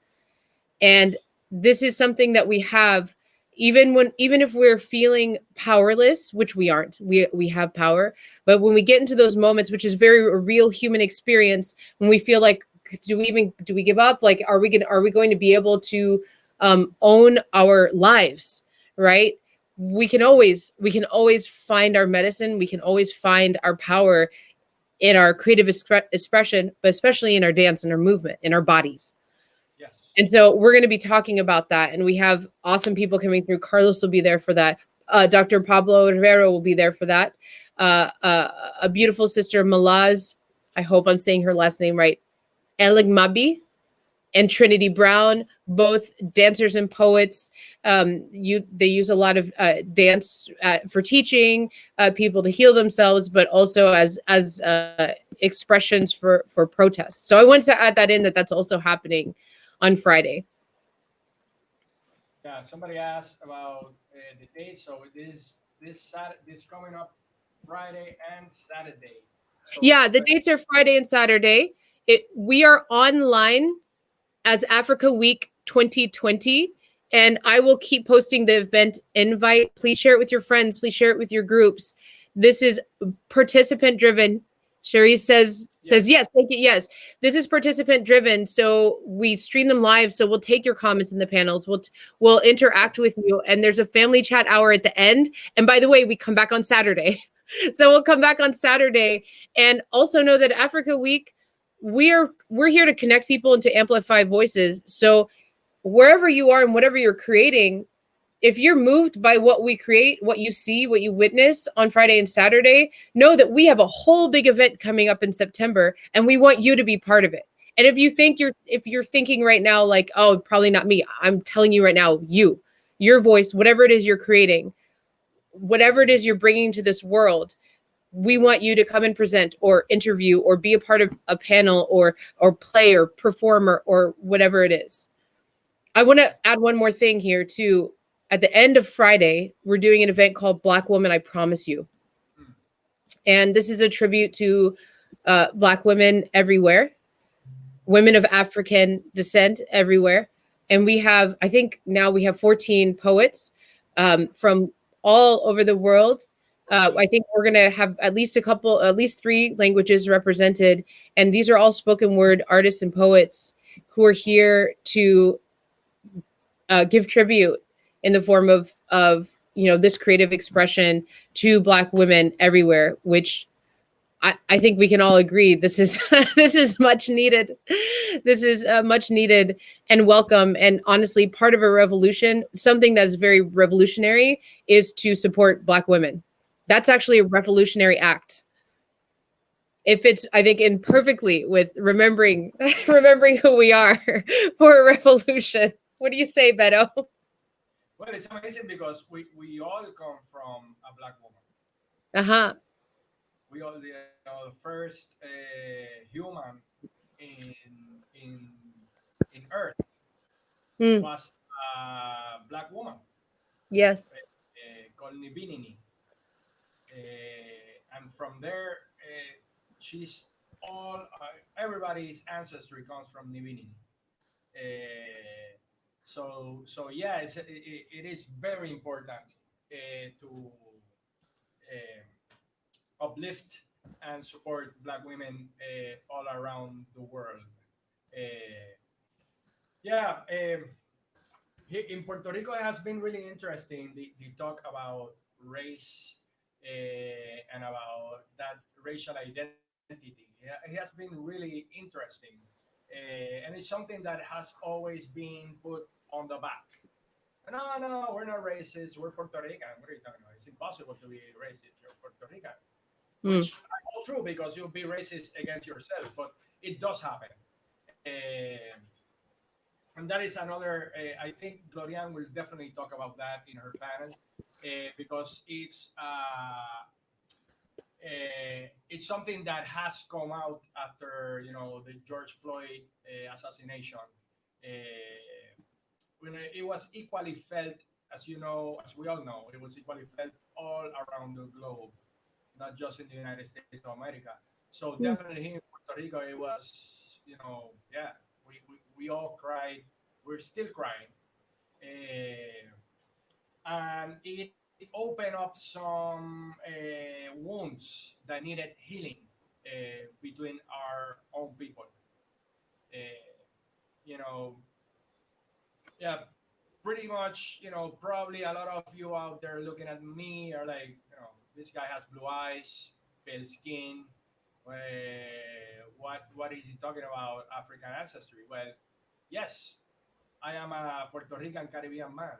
And this is something that we have, even if we're feeling powerless, which we aren't, we have power. But when we get into those moments, which is a real human experience, when we feel like, do we give up? Like, are we going to be able to own our lives? Right? We can always find our medicine. We can always find our power in our creative expression, but especially in our dance and our movement, in our bodies. Yes. And so we're going to be talking about that. And we have awesome people coming through. Carlos will be there for that. Dr. Pablo Rivero will be there for that. A beautiful sister, Malaz, I hope I'm saying her last name right, Eligmabi, and Trinity Brown, both dancers and poets. They use a lot of dance for teaching people to heal themselves, but also as expressions for protest. So I wanted to add that in, that's also happening on Friday. Yeah, somebody asked about the date. So this coming up Friday and Saturday. So yeah, the dates are Friday and Saturday. We are online as Africa Week 2020, and I will keep posting the event invite. Please share it with your friends. Please share it with your groups. This is participant driven. Cherise says yes. Thank you. Yes, this is participant driven. So we stream them live. So we'll take your comments in the panels. We'll interact with you. And there's a family chat hour at the end. And by the way, we come back on Saturday. So we'll come back on Saturday. And also know that Africa Week, we're here to connect people and to amplify voices. So wherever you are and whatever you're creating, if you're moved by what we create, what you see, what you witness on Friday and Saturday, know that we have a whole big event coming up in September, and we want you to be part of it. And if you're thinking right now, like, oh, probably not me, I'm telling you right now, your voice, whatever it is you're creating, whatever it is you're bringing to this world, we want you to come and present or interview or be a part of a panel or play or performer or whatever it is. I want to add one more thing here too. At the end of Friday, we're doing an event called Black Woman, I Promise You. And this is a tribute to Black women everywhere, women of African descent everywhere. And I think now we have 14 poets from all over the world. I think we're going to have at least 3 languages represented. And these are all spoken word artists and poets who are here to give tribute in the form of this creative expression to Black women everywhere, which I think we can all agree this is this is much needed. This is much needed and welcome. And honestly, part of a revolution, something that is very revolutionary, is to support Black women. That's actually a revolutionary act. It fits, I think, in perfectly with remembering remembering who we are for a revolution. What do you say, Beto? Well, it's amazing because we all come from a black woman. Uh-huh. We all, the first human in in in Earth Mm, was a black woman yes. called Nibinini, and from there, she's all everybody's ancestry comes from Nibinini. Uh, so yeah, it is very important to uplift and support Black women all around the world. Uh, yeah, in Puerto Rico, it has been really interesting. The talk about race and about that racial identity. It has been really interesting, and it's something that has always been put on the back. No, no, we're not racist. We're Puerto Rican. What are you talking about? It's impossible to be racist. You're Puerto Rican, Mm, which I know true because you'll be racist against yourself, but it does happen. And that is another. I think Glorian will definitely talk about that in her panel because it's something that has come out after the George Floyd assassination. When it was equally felt, as you know, as we all know, it was equally felt all around the globe, not just in the United States of America. So mm, definitely here in Puerto Rico, it was, yeah, we all cried. We're still crying. And it opened up some wounds that needed healing between our own people. Uh, you know, yeah, pretty much, probably a lot of you out there looking at me are like, this guy has blue eyes, pale skin. What is he talking about? African ancestry? Well, yes, I am a Puerto Rican Caribbean man,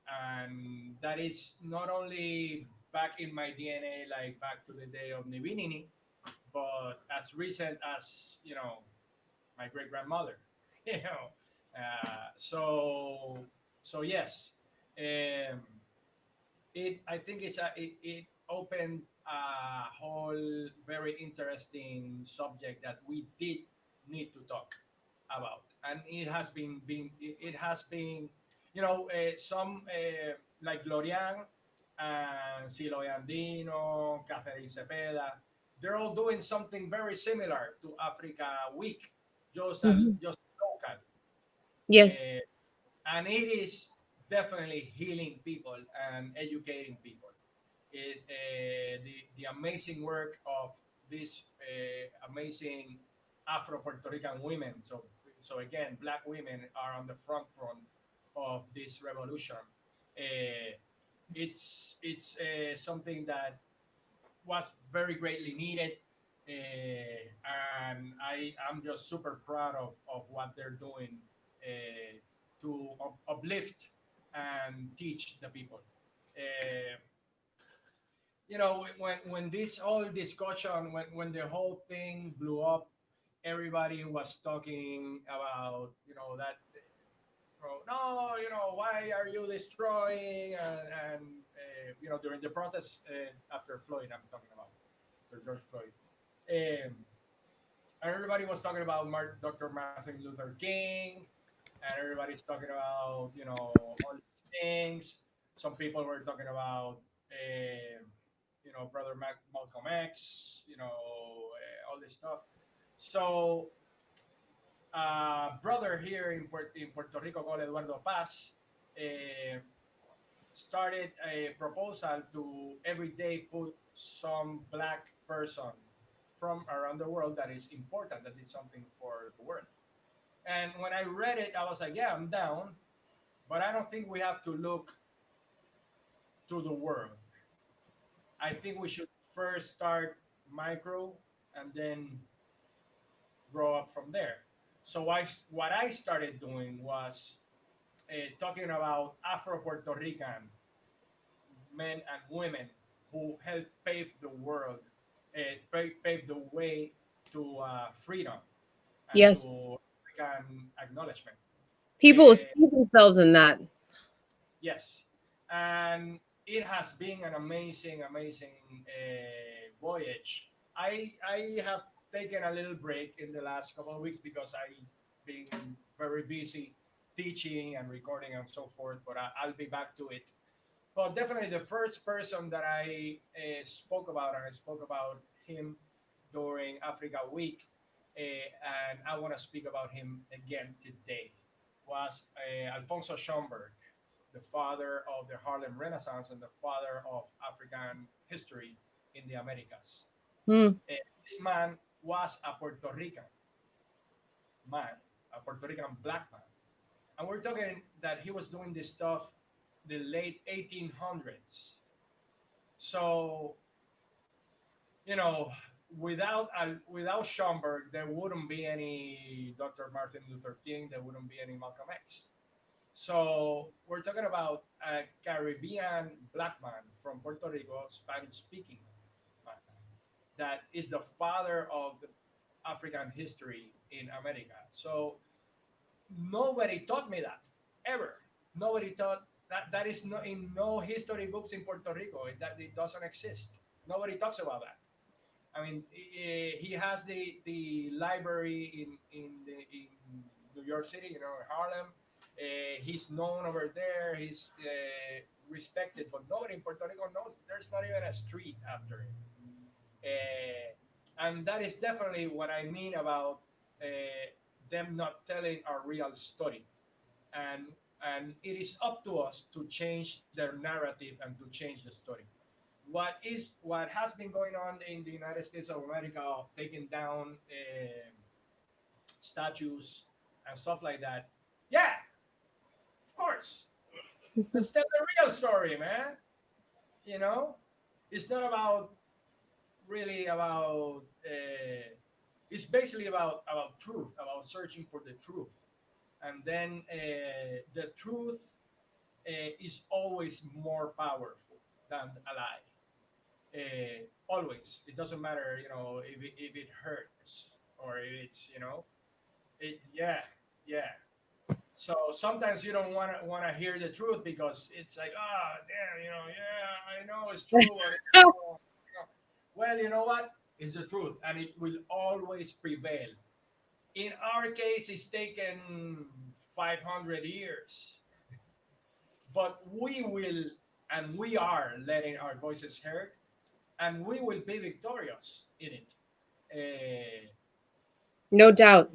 and that is not only back in my DNA, like back to the day of Nivinini, but as recent as my great grandmother. you know, so yes, um, it I think it opened a whole very interesting subject that we did need to talk about, and it has been some like Glorian and Silo Andino, Catherine Cepeda, they're all doing something very similar to Africa Week, mhm. just local. Yes. Uh, and it is definitely healing people and educating people. The amazing work of these amazing Afro Puerto Rican women. So again, Black women are on the front of this revolution. Uh, it's something that was very greatly needed. And I'm just super proud of what they're doing to uplift and teach the people. Uh, when this whole discussion, when the whole thing blew up, everybody was talking about that. No, why are you destroying? And during the protests after Floyd, I'm talking about after George Floyd. Um, and everybody was talking about Dr. Martin Luther King, and everybody's talking about all these things. Some people were talking about Brother Malcolm X, all this stuff. So brother here in Puerto Rico called Eduardo Paz uh, started a proposal to every day put some black person from around the world that is important, that is something for the world. And when I read it, I was like, yeah, I'm down, but I don't think we have to look to the world. I think we should first start micro and then grow up from there. So what I started doing was talking about Afro Puerto Rican men and women who helped pave the world, pave the way to freedom and Yes. to African acknowledgement. People Uh, see themselves in that. yes, and it has been an amazing, amazing voyage. I have taken a little break in the last couple of weeks because I've been very busy teaching and recording and so forth. But I'll be back to it. But definitely the first person that I spoke about, and I spoke about him during Africa Week, and I want to speak about him again today, was Alfonso Schomburg, the father of the Harlem Renaissance and the father of African history in the Americas. Hmm. This man was a Puerto Rican man, a Puerto Rican black man. And we're talking that he was doing this stuff the late 1800s. So, you know, without Schomburg, there wouldn't be any Dr. Martin Luther King, there wouldn't be any Malcolm X. So we're talking about a Caribbean black man from Puerto Rico, Spanish speaking man, that is the father of the African history in America. So nobody taught me that ever. Nobody taught that. That is no, in no history books in Puerto Rico. That it doesn't exist. Nobody talks about that. I mean, he has the library in New York City, you know, Harlem. He's known over there. He's respected, but nobody in Puerto Rico knows. There's not even a street after him. And that is definitely what I mean about them not telling a real story. And it is up to us to change their narrative and to change the story. What has been going on in the United States of America of taking down statues and stuff like that? Yeah, of course. Let's tell the real story, man. You know, it's not about really about. It's basically about truth, about searching for the truth, and then the truth is always more powerful than a lie. Always, it doesn't matter, you know, if it hurts or if it's, you know, it. Yeah, yeah. So sometimes you don't want to hear the truth because it's like, ah, damn, you know, yeah, I know it's true, but well, you know what? It's the truth, and it will always prevail. In our case, it's taken 500 years, but we will, and we are letting our voices heard, and we will be victorious in it. Uh, No doubt.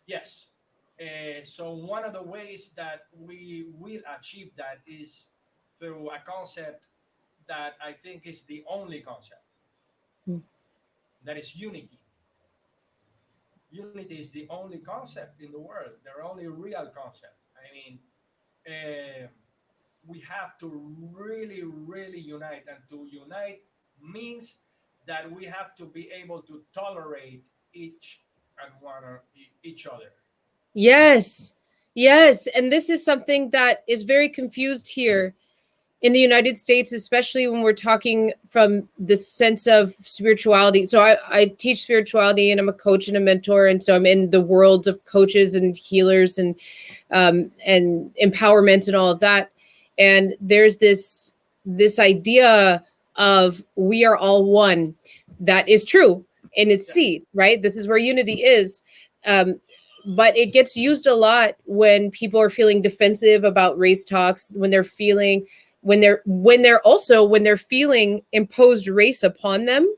yes. So one of the ways that we will achieve that is through a concept that I think is the only concept, that is unity. Unity is the only concept in the world, the only real concept. I mean, uh, we have to really, really unite, and to unite means that we have to be able to tolerate each other. Yes. Yes. And this is something that is very confused here in the United States, especially when we're talking from the sense of spirituality. So I teach spirituality and I'm a coach and a mentor. And so I'm in the world of coaches and healers and empowerment and all of that. And there's this idea of we are all one. That is true in its Yes. seed, right? This is where unity is. Um, but it gets used a lot when people are feeling defensive about race talks, when they're feeling when they're feeling imposed race upon them.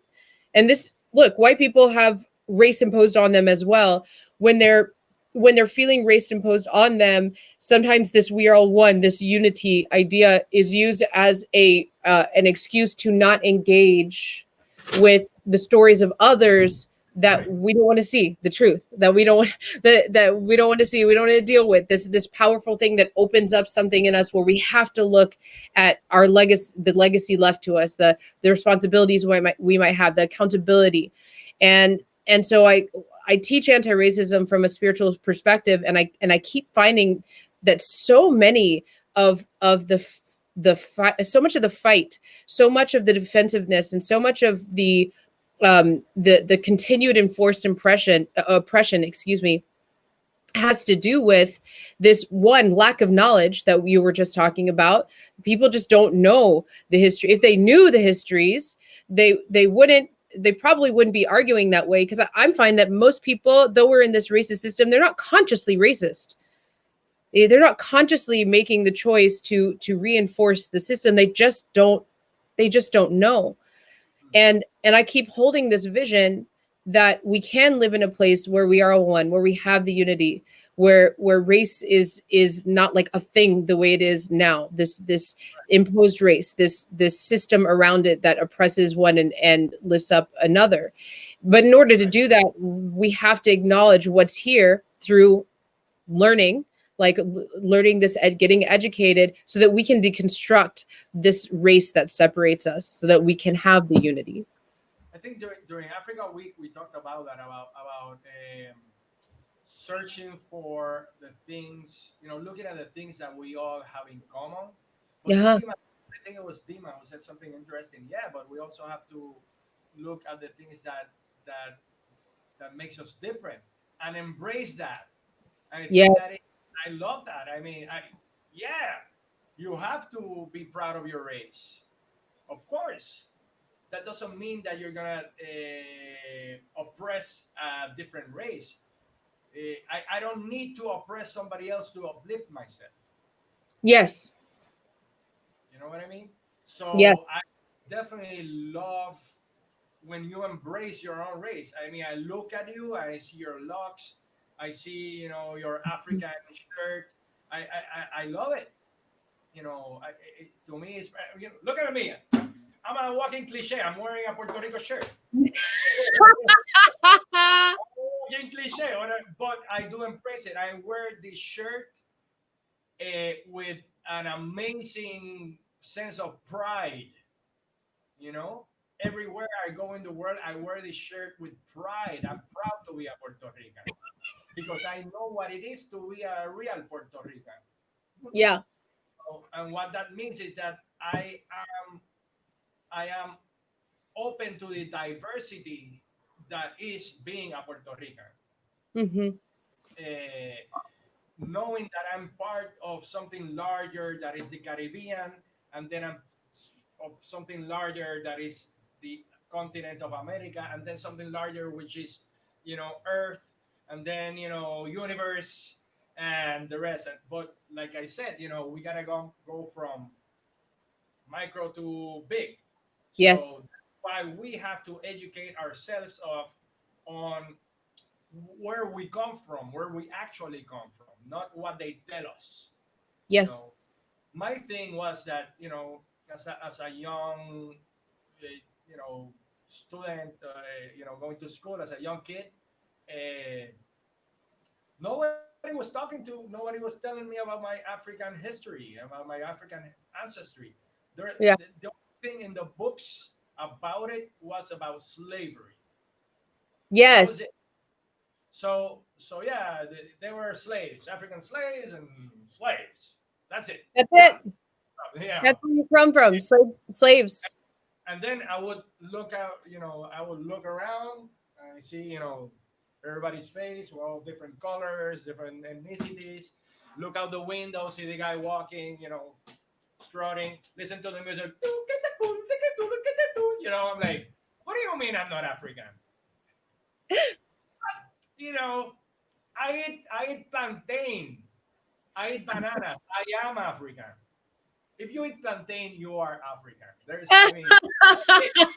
And this, look, white people have race imposed on them as well. When they're feeling race imposed on them, sometimes this we are all one, this unity idea is used as a an excuse to not engage with the stories of others that Right. we don't want to see, the truth that we don't want that we don't want to see, we don't want to deal with this powerful thing that opens up something in us where we have to look at our legacy, the legacy left to us, the responsibilities we might have, the accountability. And so I teach anti-racism from a spiritual perspective, and I keep finding that so many of the the fight, so much of the fight, so much of the defensiveness, and so much of the continued enforced oppression, excuse me, has to do with this one lack of knowledge that you were just talking about. People just don't know the history. If they knew the histories, they probably wouldn't be arguing that way, because I'm fine that most people, though we're in this racist system, they're not consciously racist. They're not consciously making the choice to reinforce the system. They just don't know. And I keep holding this vision that we can live in a place where we are all one, where we have the unity, where race is not like a thing the way it is now, this imposed race, this system around it that oppresses one and lifts up another. But in order to do that, we have to acknowledge what's here through learning, like learning this, getting educated, so that we can deconstruct this race that separates us, so that we can have the unity. I think during Africa Week we talked about that, about searching for the things, looking at the things that we all have in common. But Yeah. Dima, I think it was Dima who said something interesting. Yeah, but we also have to look at the things that that makes us different and embrace that. And I Yes. think that is, I love that. I mean, yeah, you have to be proud of your race, of course. That doesn't mean that you're gonna oppress a different race. I don't need to oppress somebody else to uplift myself. Yes. You know what I mean? Yes. So I definitely love when you embrace your own race. I mean, I look at you, I see your locks, I see, your African shirt. I love it. To me, it's, look at me. I'm a walking cliche. I'm wearing a Puerto Rico shirt. Walking cliche, but I do embrace it. I wear this shirt with an amazing sense of pride. You know, everywhere I go in the world, I wear this shirt with pride. I'm proud to be a Puerto Rican because I know what it is to be a real Puerto Rican. Yeah. And what that means is that I am open to the diversity that is being a Puerto Rican. Hmm. Uh, Knowing that I'm part of something larger that is the Caribbean, and then I'm of something larger that is the continent of America, and then something larger which is, Earth, and then universe, and the rest. But like I said, we gotta go from micro to big. Yes. So that's why we have to educate ourselves on where we come from, where we actually come from, not what they tell us. You Yes. know, my thing was that as a young, student, going to school as a young kid, uh, nobody was telling me about my African history, about my African ancestry. Yeah. The only thing in the books about it was about slavery. That was Yes. it. So yeah, they were slaves, African slaves, and slaves. That's it. That's Done. it. Yeah. That's where you come from. Slaves. And then I would look out. I would look around and see, everybody's face. We're all different colors, different ethnicities. Look out the window, see the guy walking, strutting. Listen to the music. I'm like, what do you mean I'm not African? You know, I eat plantain. I eat bananas. I am African. If you eat plantain, you are African. I mean, if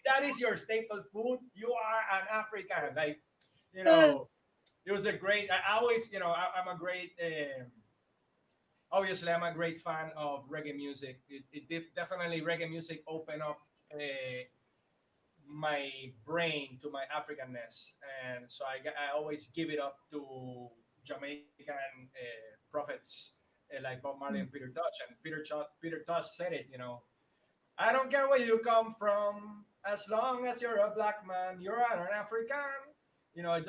that is your staple food, you are an African. Like, you know, it was a great. I always, I'm a great. Obviously, I'm a great fan of reggae music. Definitely reggae music opened up my brain to my Africanness, and so I always give it up to Jamaican prophets like Bob Marley and Peter Tosh. And Peter Tosh said it. I don't care where you come from, as long as you're a black man, you're an African. It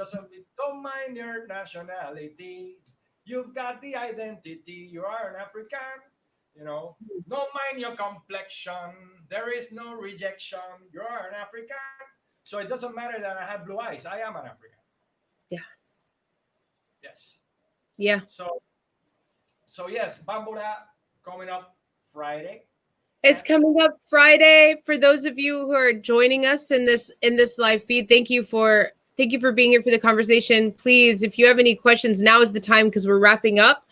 don't mind your nationality. You've got the identity. You are an African. You know, don't mind your complexion. There is no rejection. You're an African, so it doesn't matter that I have blue eyes. I am an African. Yeah. Yes. Yeah. So yes, Bambura coming up Friday. It's coming up Friday. For those of you who are joining us in this live feed, thank you for being here for the conversation. Please, if you have any questions, now is the time because we're wrapping up.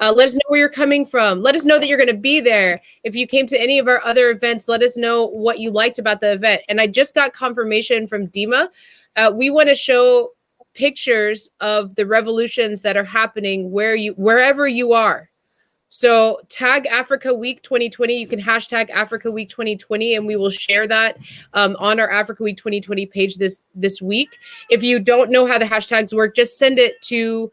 Let us know where you're coming from. Let us know that you're going to be there. If you came to any of our other events, let us know what you liked about the event. And I just got confirmation from Dima. We want to show pictures of the revolutions that are happening wherever you are. So tag Africa Week 2020. You can hashtag Africa Week 2020, and we will share that on our Africa Week 2020 page this week. If you don't know how the hashtags work, just send it to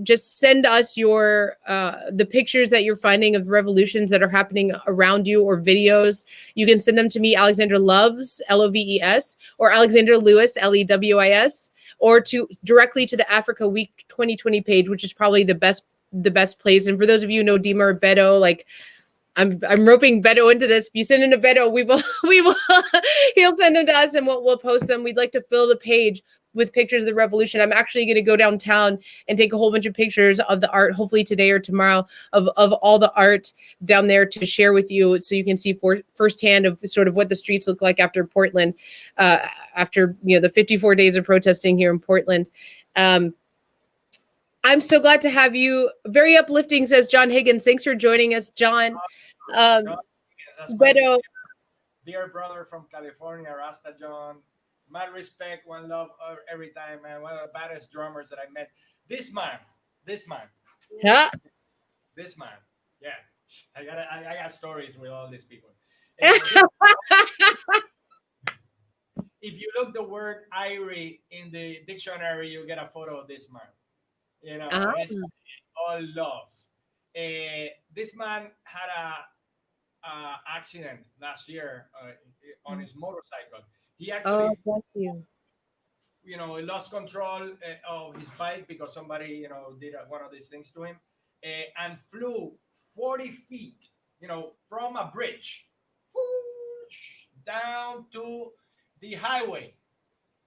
just send us your the pictures that you're finding of revolutions that are happening around you or videos. You can send them to me, Alexandra Loves, Loves, or Alexandra Lewis, Lewis, or directly to the Africa Week 2020 page, which is probably the best place. And for those of you who know Dima or Beto, like I'm roping Beto into this. If you send in to Beto, we will he'll send them to us and we'll post them. We'd like to fill the page with pictures of the revolution. I'm actually going to go downtown and take a whole bunch of pictures of the art, hopefully today or tomorrow, of all the art down there to share with you, so you can see firsthand of sort of what the streets look like after Portland, after the 54 days of protesting here in Portland. I'm so glad to have you. Very uplifting, says John Higgins. Thanks for joining us, John. Beto, dear brother from California, Rasta John. Mad respect, one love every time, man. One of the baddest drummers that I met. This man. yeah. This man. Yeah. I got stories with all these people. If you look the word Irie in the dictionary, you get a photo of this man. It's all love. This man had a accident last year on his motorcycle. He actually, he lost control of his bike because somebody, did one of these things to him, and flew 40 feet, from a bridge down to the highway.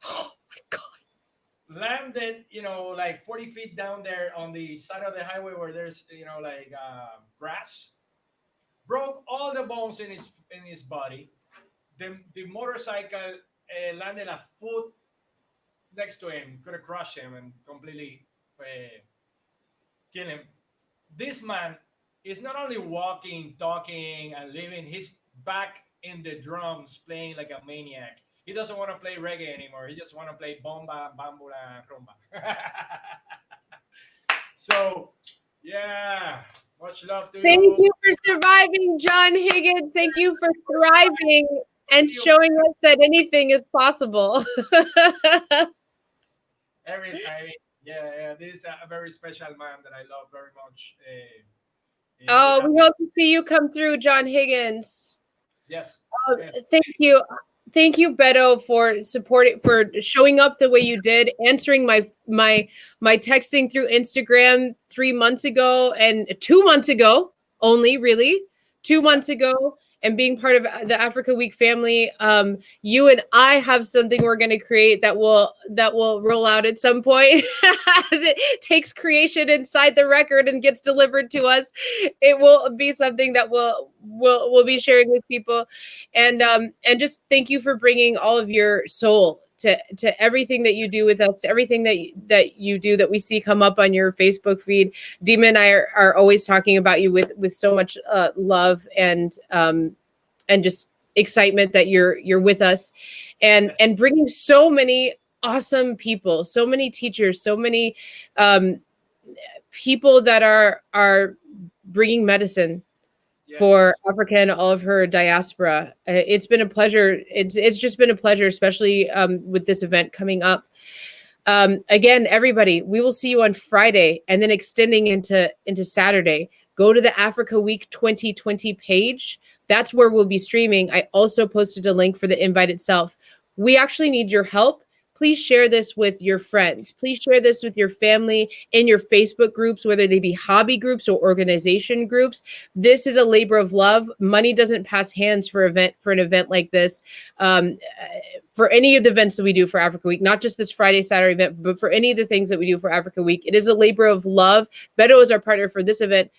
Oh my God. Landed, like 40 feet down there on the side of the highway where there's, grass. Broke all the bones in his body. The motorcycle landed a foot next to him, could have crushed him and completely kill him. This man is not only walking, talking, and living. He's back in the drums, playing like a maniac. He doesn't want to play reggae anymore. He just want to play bomba, bambula, and rumba. So, yeah, much love to you. Thank you for surviving, John Higgins. Thank you for thriving and showing us that anything is possible. This is a very special man that I love very much. We hope to see you come through, John Higgins. Yes. Thank you. Thank you, Beto, for showing up the way you did, answering my texting through Instagram 3 months ago and 2 months ago only, really 2 months ago, and being part of the Africa Week family. You and I have something we're going to create that will roll out at some point. As it takes creation inside the record and gets delivered to us, it will be something that we'll be sharing with people. And just thank you for bringing all of your soul to everything that you do with us, to everything that you do that we see come up on your Facebook feed. Dima and I are always talking about you with so much love and just excitement that you're with us, and bringing so many awesome people, so many teachers, so many people that are bringing medicine for Africa and all of her diaspora. It's been a pleasure. It's just been a pleasure, especially with this event coming up. Again, everybody, we will see you on Friday and then extending into Saturday. Go to the Africa Week 2020 page. That's where we'll be streaming. I also posted a link for the invite itself. We actually need your help. please share this with your friends. Please share this with your family in your Facebook groups, whether they be hobby groups or organization groups. This is a labor of love. Money doesn't pass hands for an event like this. For any of the events that we do for Africa Week, not just this Friday, Saturday event, but for any of the things that we do for Africa Week, it is a labor of love. Beto is our partner for this event.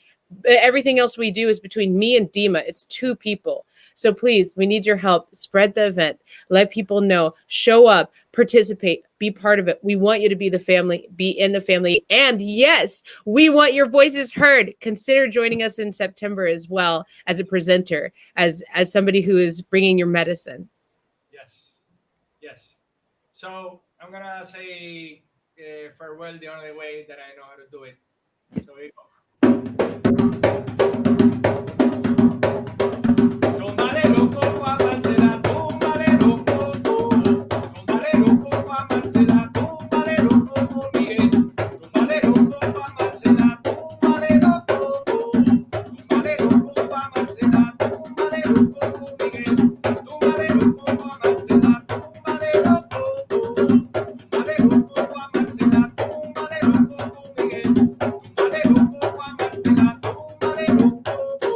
Everything else we do is between me and Dima. It's 2 people. So please, we need your help. Spread the event. Let people know. Show up. Participate. Be part of it. We want you to be the family. Be in the family. And yes, we want your voices heard. Consider joining us in September as well as a presenter, as somebody who is bringing your medicine. Yes. So I'm going to say farewell the only way that I know how to do it. So here we go. Tómale loco pa' Marcela, tómale loco tú. Tómale loco pa' Marcela, tómale loco por Miguel. Tómale loco pa' Marcela, tómale loco tú. Tómale loco pa' Marcela, tómale loco por Miguel. Tómale loco pa' Marcela, tómale loco tú. Tómale loco pa' Marcela, tómale loco por Miguel. Tómale loco pa' Marcela, tómale loco tú.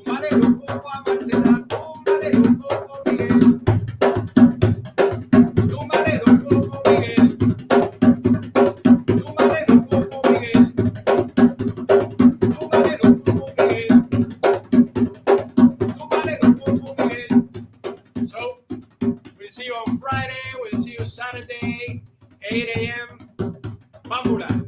Tómale loco pa' Marcela, tómale loco por Miguel. Tómale loco por Miguel. Tómale loco por Miguel. Tómale loco por Miguel. Tómale loco por Miguel. So, we'll see you on Friday. We'll see you Saturday, 8 a.m. MBULA.